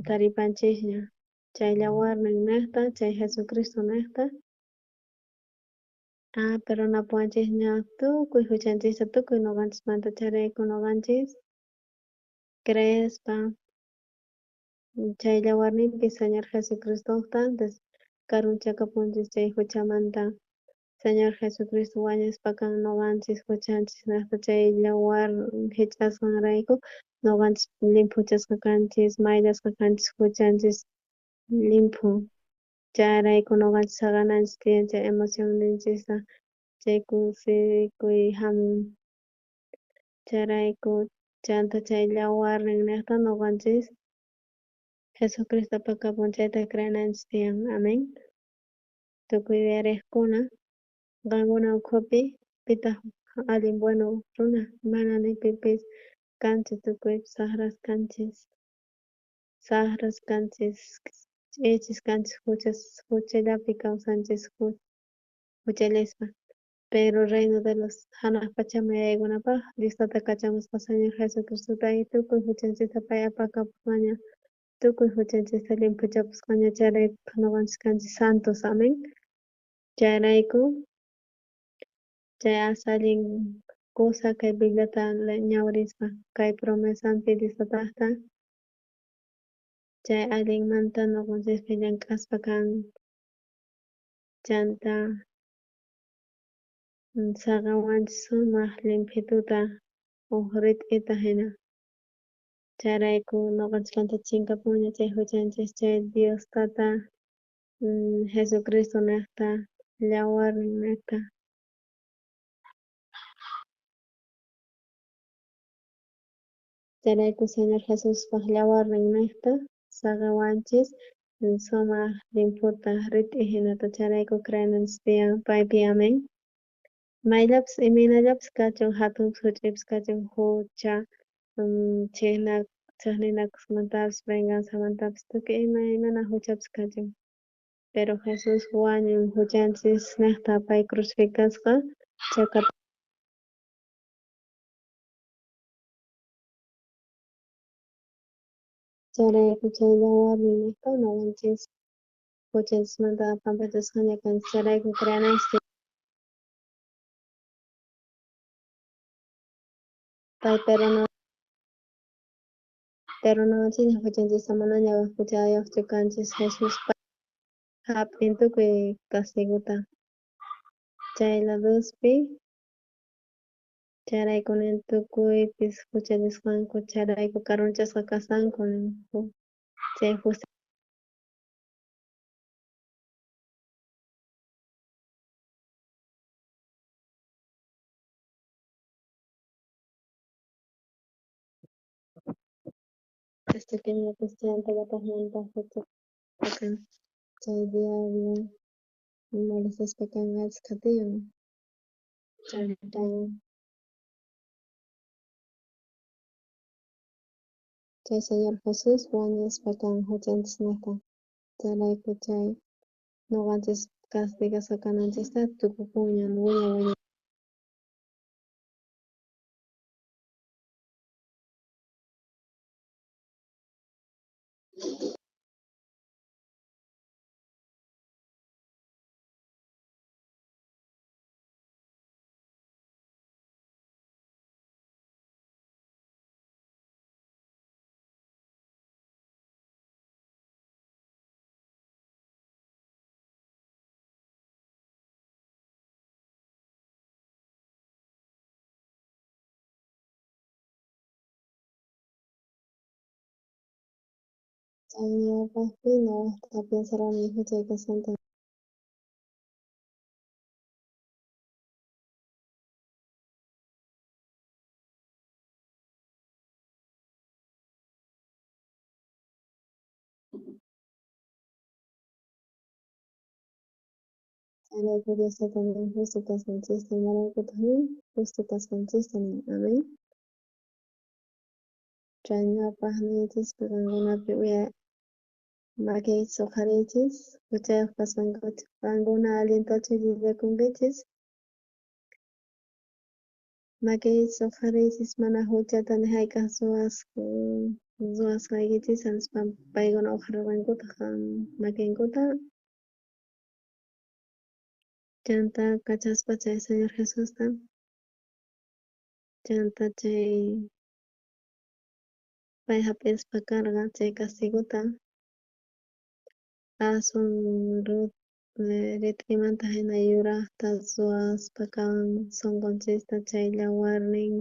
taripanchikña chay yawarnin nesta, chay Jesucristo nesta. Pero napuanchis ña tukuy huchanchista tukuy noqanchis charayku noqanchis Crespa, chay yawarninpi Señor Jesucristota karunchakapunchis chay huchamanta Señor Jesucristo wañushpa kan noqanchis huchanchis nesta chay yawar hich'asqanrayku noqanchis limpuchasqa kanchis mayllashqa kanchis huchanchis limpu chayrayku noqanchis saqananchis tiyan chay emocionninchista chay kusikuy hamun chayrayku chanta chay yawarnin niqta noqanchis Jesucristopa kapunchayta creananchis tiyan amén. Tukuy yuyariqkuna qankuna ukhupi pitaq allin bueno runa mana ni pipis kanchis tukuy saqras kanchis ch'ichis kanchis huchallapi kawsanchis huchallaspa pero reino de los hanaq pachaman yaykunapaq Diostata kachamusqa Señor Jesucristota y tukuy huchanchista pay apakapuqmaña tukuy huchanchista limpuchapusqaña chayrayku noqanchis kanchis santos amén. Chayrayku chay allin kusa kay Bibliata ñawirispa kay promesanpi Diostataqta chay allinmanta noqanchispi llank'aspa kan chanta saqawanchis sumaq limpituta rit'ita hina chayrayku noqanchikmanta chinkapuña chay huchanchis chay Diostata Jesucristo niqta yawarnin niqta chayrayku Señor Jesuspaq yawarnin niqta saqawanchis sumaq limputa rit'i hinata chayrayku creananchis tiyan paypi amén. Mayllapis imaynallapas kachun hatunpas huch'aypas kachun hucha chaqninakusmantapas venganzamantapas tukuy imaymana huchapas kachun pero Jesus wañun huchanchis niqta pay crucificasqa chayka chayrayku chay yawarnin niqta noqanchis huchanchismanta pampachasqaña kanchis chayrayku creananchis pay perdonawachina huchanchista manaña waqpichayuqchu kanchis Jesuspa hap'in tukuy castiguta chay ladospi chayrayku nin tukuypis huchallasqanku chayrayku karunchasqa kasanku nin chay ñapas chayantallapaqmanta huchapakan chay diablo molestaspa kan achka tiyan chayta chay Señor Jesus wañuspa kan huchanchis niqta chayrayku chay noqanchis castigasqa kananchista tukupunña wiña chay ñawpaqpi ñawaqta pensarani huchay kasanta chayrayku Diostata nin justo kasqanchista imaraykuta nin justo kasqanchista nin amén. Chay ñawpaq niyachishpa qankunapi maquiyta suqarichis huchayuq kaspankuchik qankuna allintachu llullakunkichis maquiyta suqarichis mana huchata ni hayk'aq suwasqa ruwasqaykichis hanaspa paykuna ujarerqankuta makinkuta chanta kachaspa chay Señor Jesusta chanta chay pay hap'ispa karqa chay castiguta asun rit'imanta hina yuraqta ruwaspa kawan sunqunchista chaylla warning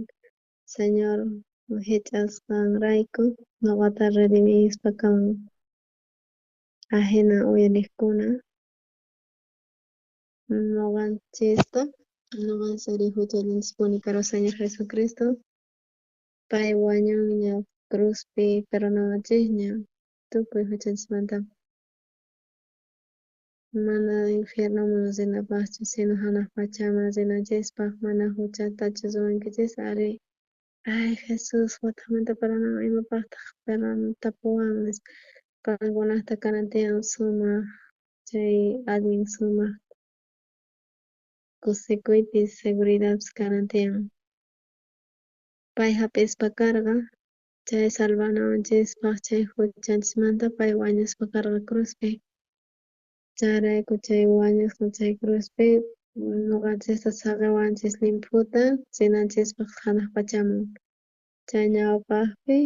Señor hich'asqanrayku ñuqata redimispa kawan ahina uyariqkuna ñuqanchista ñuqanchis ari huchallanchispuni karuq Señor Jesucristo pay wañunña cruzpi perdonawachikña tukuy huchanchikmanta mana infiernoman rinapaqchu sino hanaq pachaman rinanchispaq mana huchatachu rurankichis ari ay Jesus watakunamanta perdonaway imapaqtaq tapuwan nispa qankunata kanan tiyan sumaq chay allin sumaq kusikuypis seguridadpis kanan tiyan pay hap'ispa karqa chay salvanawanchispaq chay huchanchikmanta pay wañuspa karqa cruzpi chayrayku chay wañusqa chay cruzpi ñuqanchista saqewanchis limputa rinanchispaq hanaq pachaman chay ñawpaqpi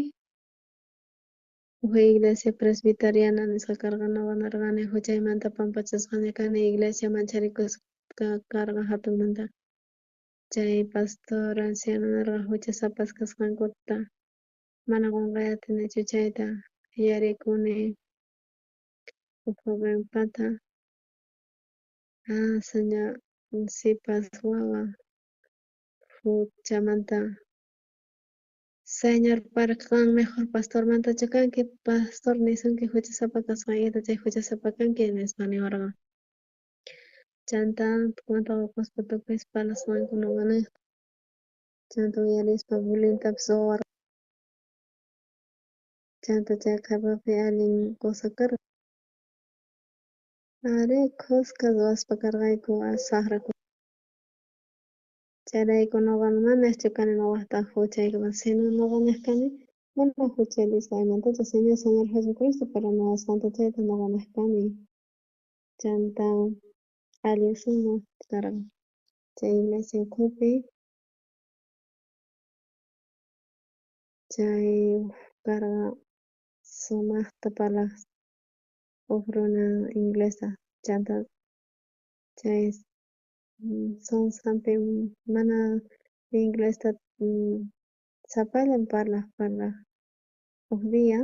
iglesia presbiteriana nisqa karqa ñuqa nirqani huchaymanta pampachasqaña kani iglesia mancharikusqa karqa hatunmanta chay pastor anciano niraq huchasapas kasqankuta mana qunqay atinichu chayta yarikuni jovenpata Señor sipas wawa huchamanta Señor parqan mejor pastormantachu kanki pastor nisunki huchasapa kasqaykita chay huchasapa kanki nispa niwarqa chanta tukuymanta uquspa tukuyta parasqanku ñuqani chanta uyarispa violentapis wawarqa chanta chay qhipapi allin kusa karqa ari kusqa ruwaspa karqayku saqraku chayrayku ñuqaqa manaqchu kani ñuqata huchayta sino ñuqa niqkani mana huchayrisqaymantachu Señor Jesucristo perdonawasqanta chayta ñuqa niqkani chanta allin sumaq karqa chay iglesia ukhupi chay karqa sumaqta parlaq huk runa inglesa chanta chay sonsapi mana inglesta sapallan parlaq huk dia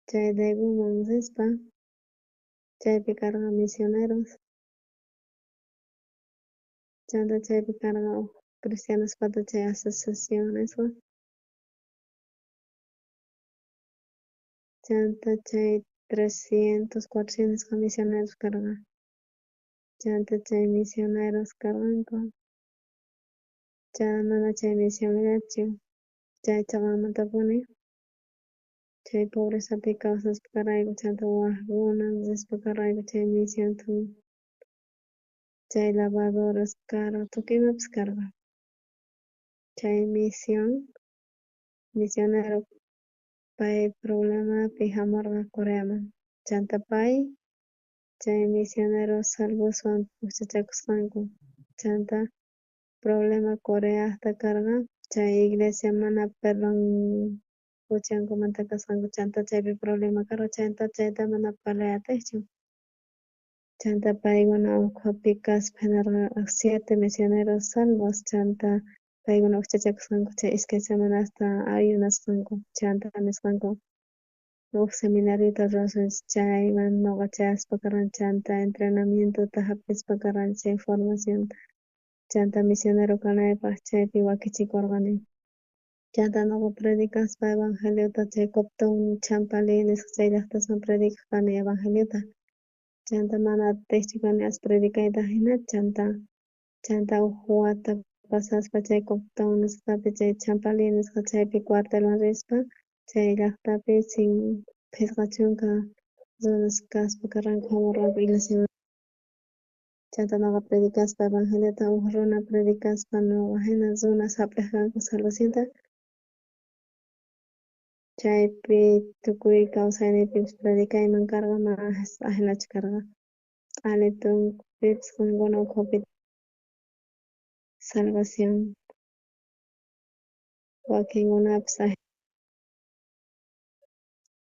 chay Daeguman rispa chaypi karqa misioneros chanta chaypi karqa huk cristianuspata chay asociación nisqa chanta chay 300, 400 misioneros karqa chanta chay misioneros karqanku mana chay misionllachu chay chaqanmantapuni chay pobresapi kawsaspa karayku chanta waqkunan rispa karayku chay misión chay lavadoras karqa tukuymapis karqa chay misionero pay problemapi hamurqa Coreaman chanta pay chay misionero salvaswan puchachakusqanku chanta problema Coreata karqa chay iglesia mana perdon huchankumanta kasqanku chanta chaypi problema karqa chayta mana parlay atiychu chanta paykuna ukhupi kaspa hinarqa 7 misioneros salvos chanta paykuna uchachakusqanku chay iskay semanasta ayunasqanku chanta nisqanku huk seminariota ruwashanchik chayman ñuqa chayaspa karqani chanta entrenamientota hap'ispa karqani chay formación chanta misionero kanaypaq chaypi wakichikurqani chanta ñuqa predicaspa evangeliota chay Copton, Champali nisqa chay llaqtasman predicaq kani evangeliota chanta mana atiychu kani predicayta hina chanta huk wata pasaspa chay Copton nisqapi chay Champali nisqa chaypi cuartelman rispa chay llaqtapi pichqa chunka runas kaspa karqanku hamurqanku iglesiaman chanta ñuqa predicaspa evangeliota huk runa predicaspa ñuqa hina runas hap'iq kanku salvacionnta chaypi tukuy kawsaynipipish predicayman karqa mas ajenach karqa Aletunpipish qunquna ukhupi salvación wakinkunapish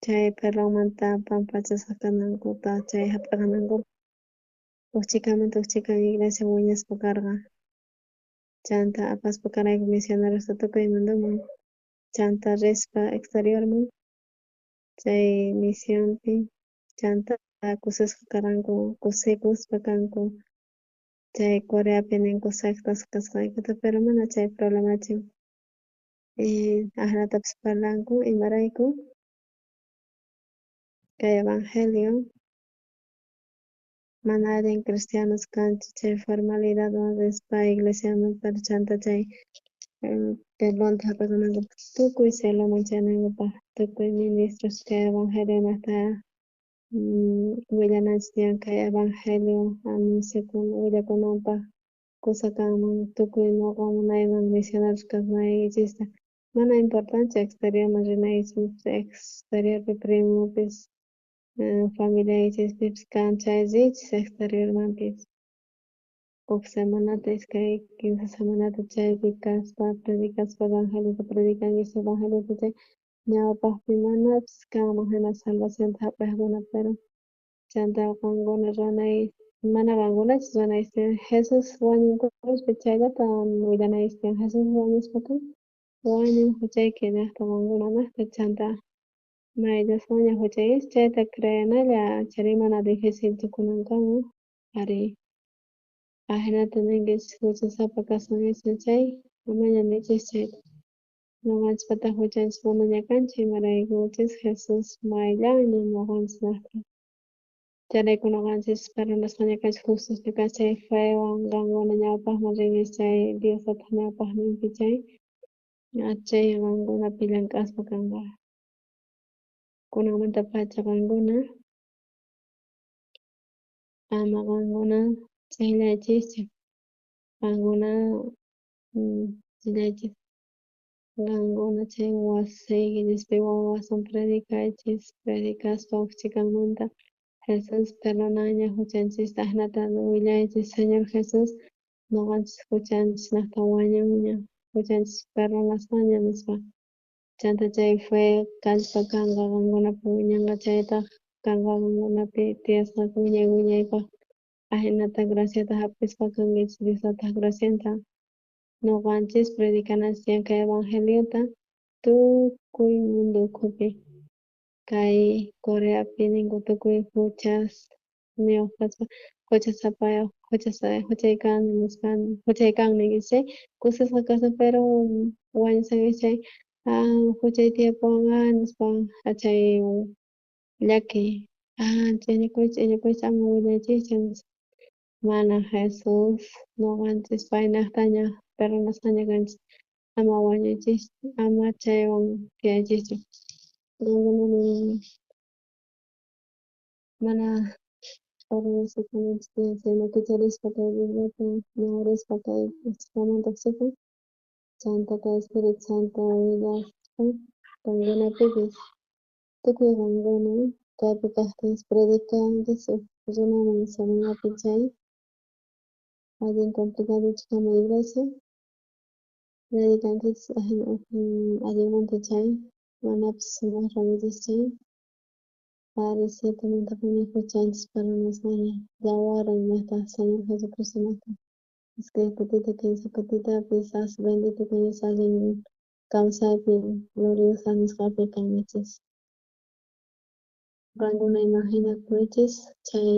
chay perronmanta pampachasqa kanankuta chay hap'irqananku uch'ikamanta uch'ikan iglesia wiñaspa karqa chanta apaspa karayku misionerasta tukuy munduman chanta rispa exteriorman chay misionpi chanta kusisqa karqanku kusikuspa kanku chay Coreapi ninku sectas kasqaykita pero mana chay problemachu ajenatapish parlanku imarayku kay evangelio mana allin cristianos kanchik chay formalidadwan rispa iglesiaman pero chanta chay perdonta hap'irqanankupak tukuy cieloman chayanankupaq tukuy ministros kay evangeliomanta willananchik tiyan kay evangelio anunciakuna willakunanpaq kusa kanman tukuy ñuqa munayman misioneros kasnaychista mana importancia exteriorman rinaychik exteriorpi primopish familiaykispipish kan chay richish exteriormanpish uk semanata iskay quince semanata chaypi kaspa predicaspa evangeliota predicankish evangeliota chay ñawpaqpi manapish kanman hina salvacionta hap'ikuqkuna pero chanta qankuna runay mana kankunachik runayta Jesus wañunkushpa chayllata willanayush tiyan Jesus wañushpaka wañun huchayki llaqta qunqunamanta chanta may Dios wañuq huchaykish chayta creyanalla chari mana difícilta kunakanman ari ajenata ninkichik huchasapa kashankichik chay amaña nichish chayta ñuqanchikpata huchanchik mana ñakanchik imaraykuchus Jesus mayllaña ñuqanchik llaqta chayraykuna ñuqanchik perdonashpa ñakanchik justos ñakanchik chay fewan qankuna ñawpaqman rinkish chay Diosota ñawpaqninpi chay chay qankunapi llank'aspa kanqa kunanmanta pacha qankuna ama qankuna chillaychikcha qankuna chillaychik qankuna chay wasiykillapi wawasan predicaychis predicaspa uch'ikanmanta Jesus perdonaña huchanchikta ajenata willaychik Señor Jesus ñuqanchik huchanchiknata wañunña huchanchik perdonaspaña nispa chanta chay fue kallpa kanqa qankunapi wiñanqa chayta kanqa qankunapi tiyasqa wiñay wiñaypaq ajenata graciata hap'ispa kankichik Diosota gracianta ñuqanchik predicanachik tiyan kay evangeliota tukuy mundo ukhupi kay Coreapi ninku tukuy huchasniyuq kaspa huchasapayuq huchaykani nispa huchaykanmi ninkichik chay kusisqa kasa pero wañushankichik chay huchay tiyapuwanqa nispa chay llaki ch'iñikuychik ama willaychikchu nispa mana Jesus ñuqanchik paynaqtaña perdonashqaña kanchik ama wañuychik ama chaywan tiyaychikchu mana organizacionista chayna kicharispa kay Diosllata ñawirispa kay uch'kamanta uch'ikun chanta kay Espiritu Santo willashpa kankunapipish tukuy qankuna kaypi kaqtinchik predicankichik runaman semanapi chay allin complicadochik kama iglesia predicankichik allinmunta chay manapish maqranichik chay ari 7 huchanchik perdonashpalla yawarwan llaqta Señor Jesucristomanta iskay kutita quince kutitapish bendito Dios allin kawsaypi gloriosa nisqapi kankichik qankuna imaginakuychis chay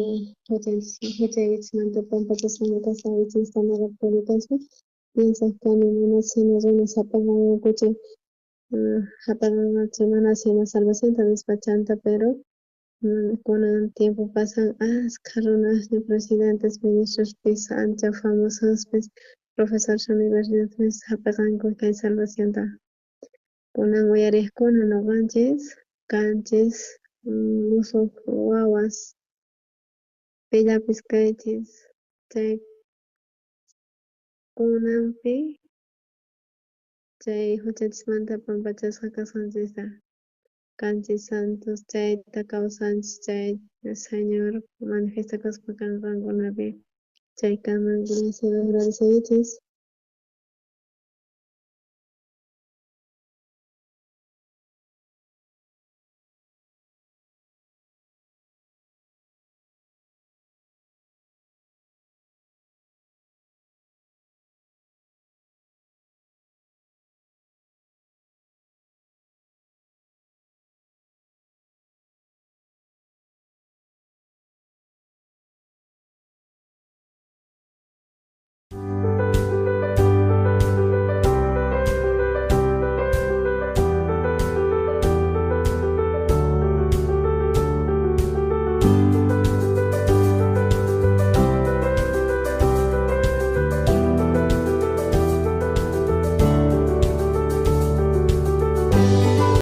huchaykichikmanta pampachasqanta kasawachishpa ñuqa predicashpa piensaq kani mana simi runa hap'irqankuchu hap'irqankuchu mana simi salvacionta nispa chanta pero kunan tiempo pasan ashka runashi presidentes ministrospis ancha famosospis profesores universidadpish hap'irqanku kay salvacionta kunan uyariqkuna ñuqanchik kanchis musuq wawas pillapish kaychis chay kunanpi chay huchachishmanta pampachasqa kasqanchikta canchis santos, chayta kawsanchis, chay Señor manifiesta kaspakan kankunapi, chaykaman gracias agradecedichis.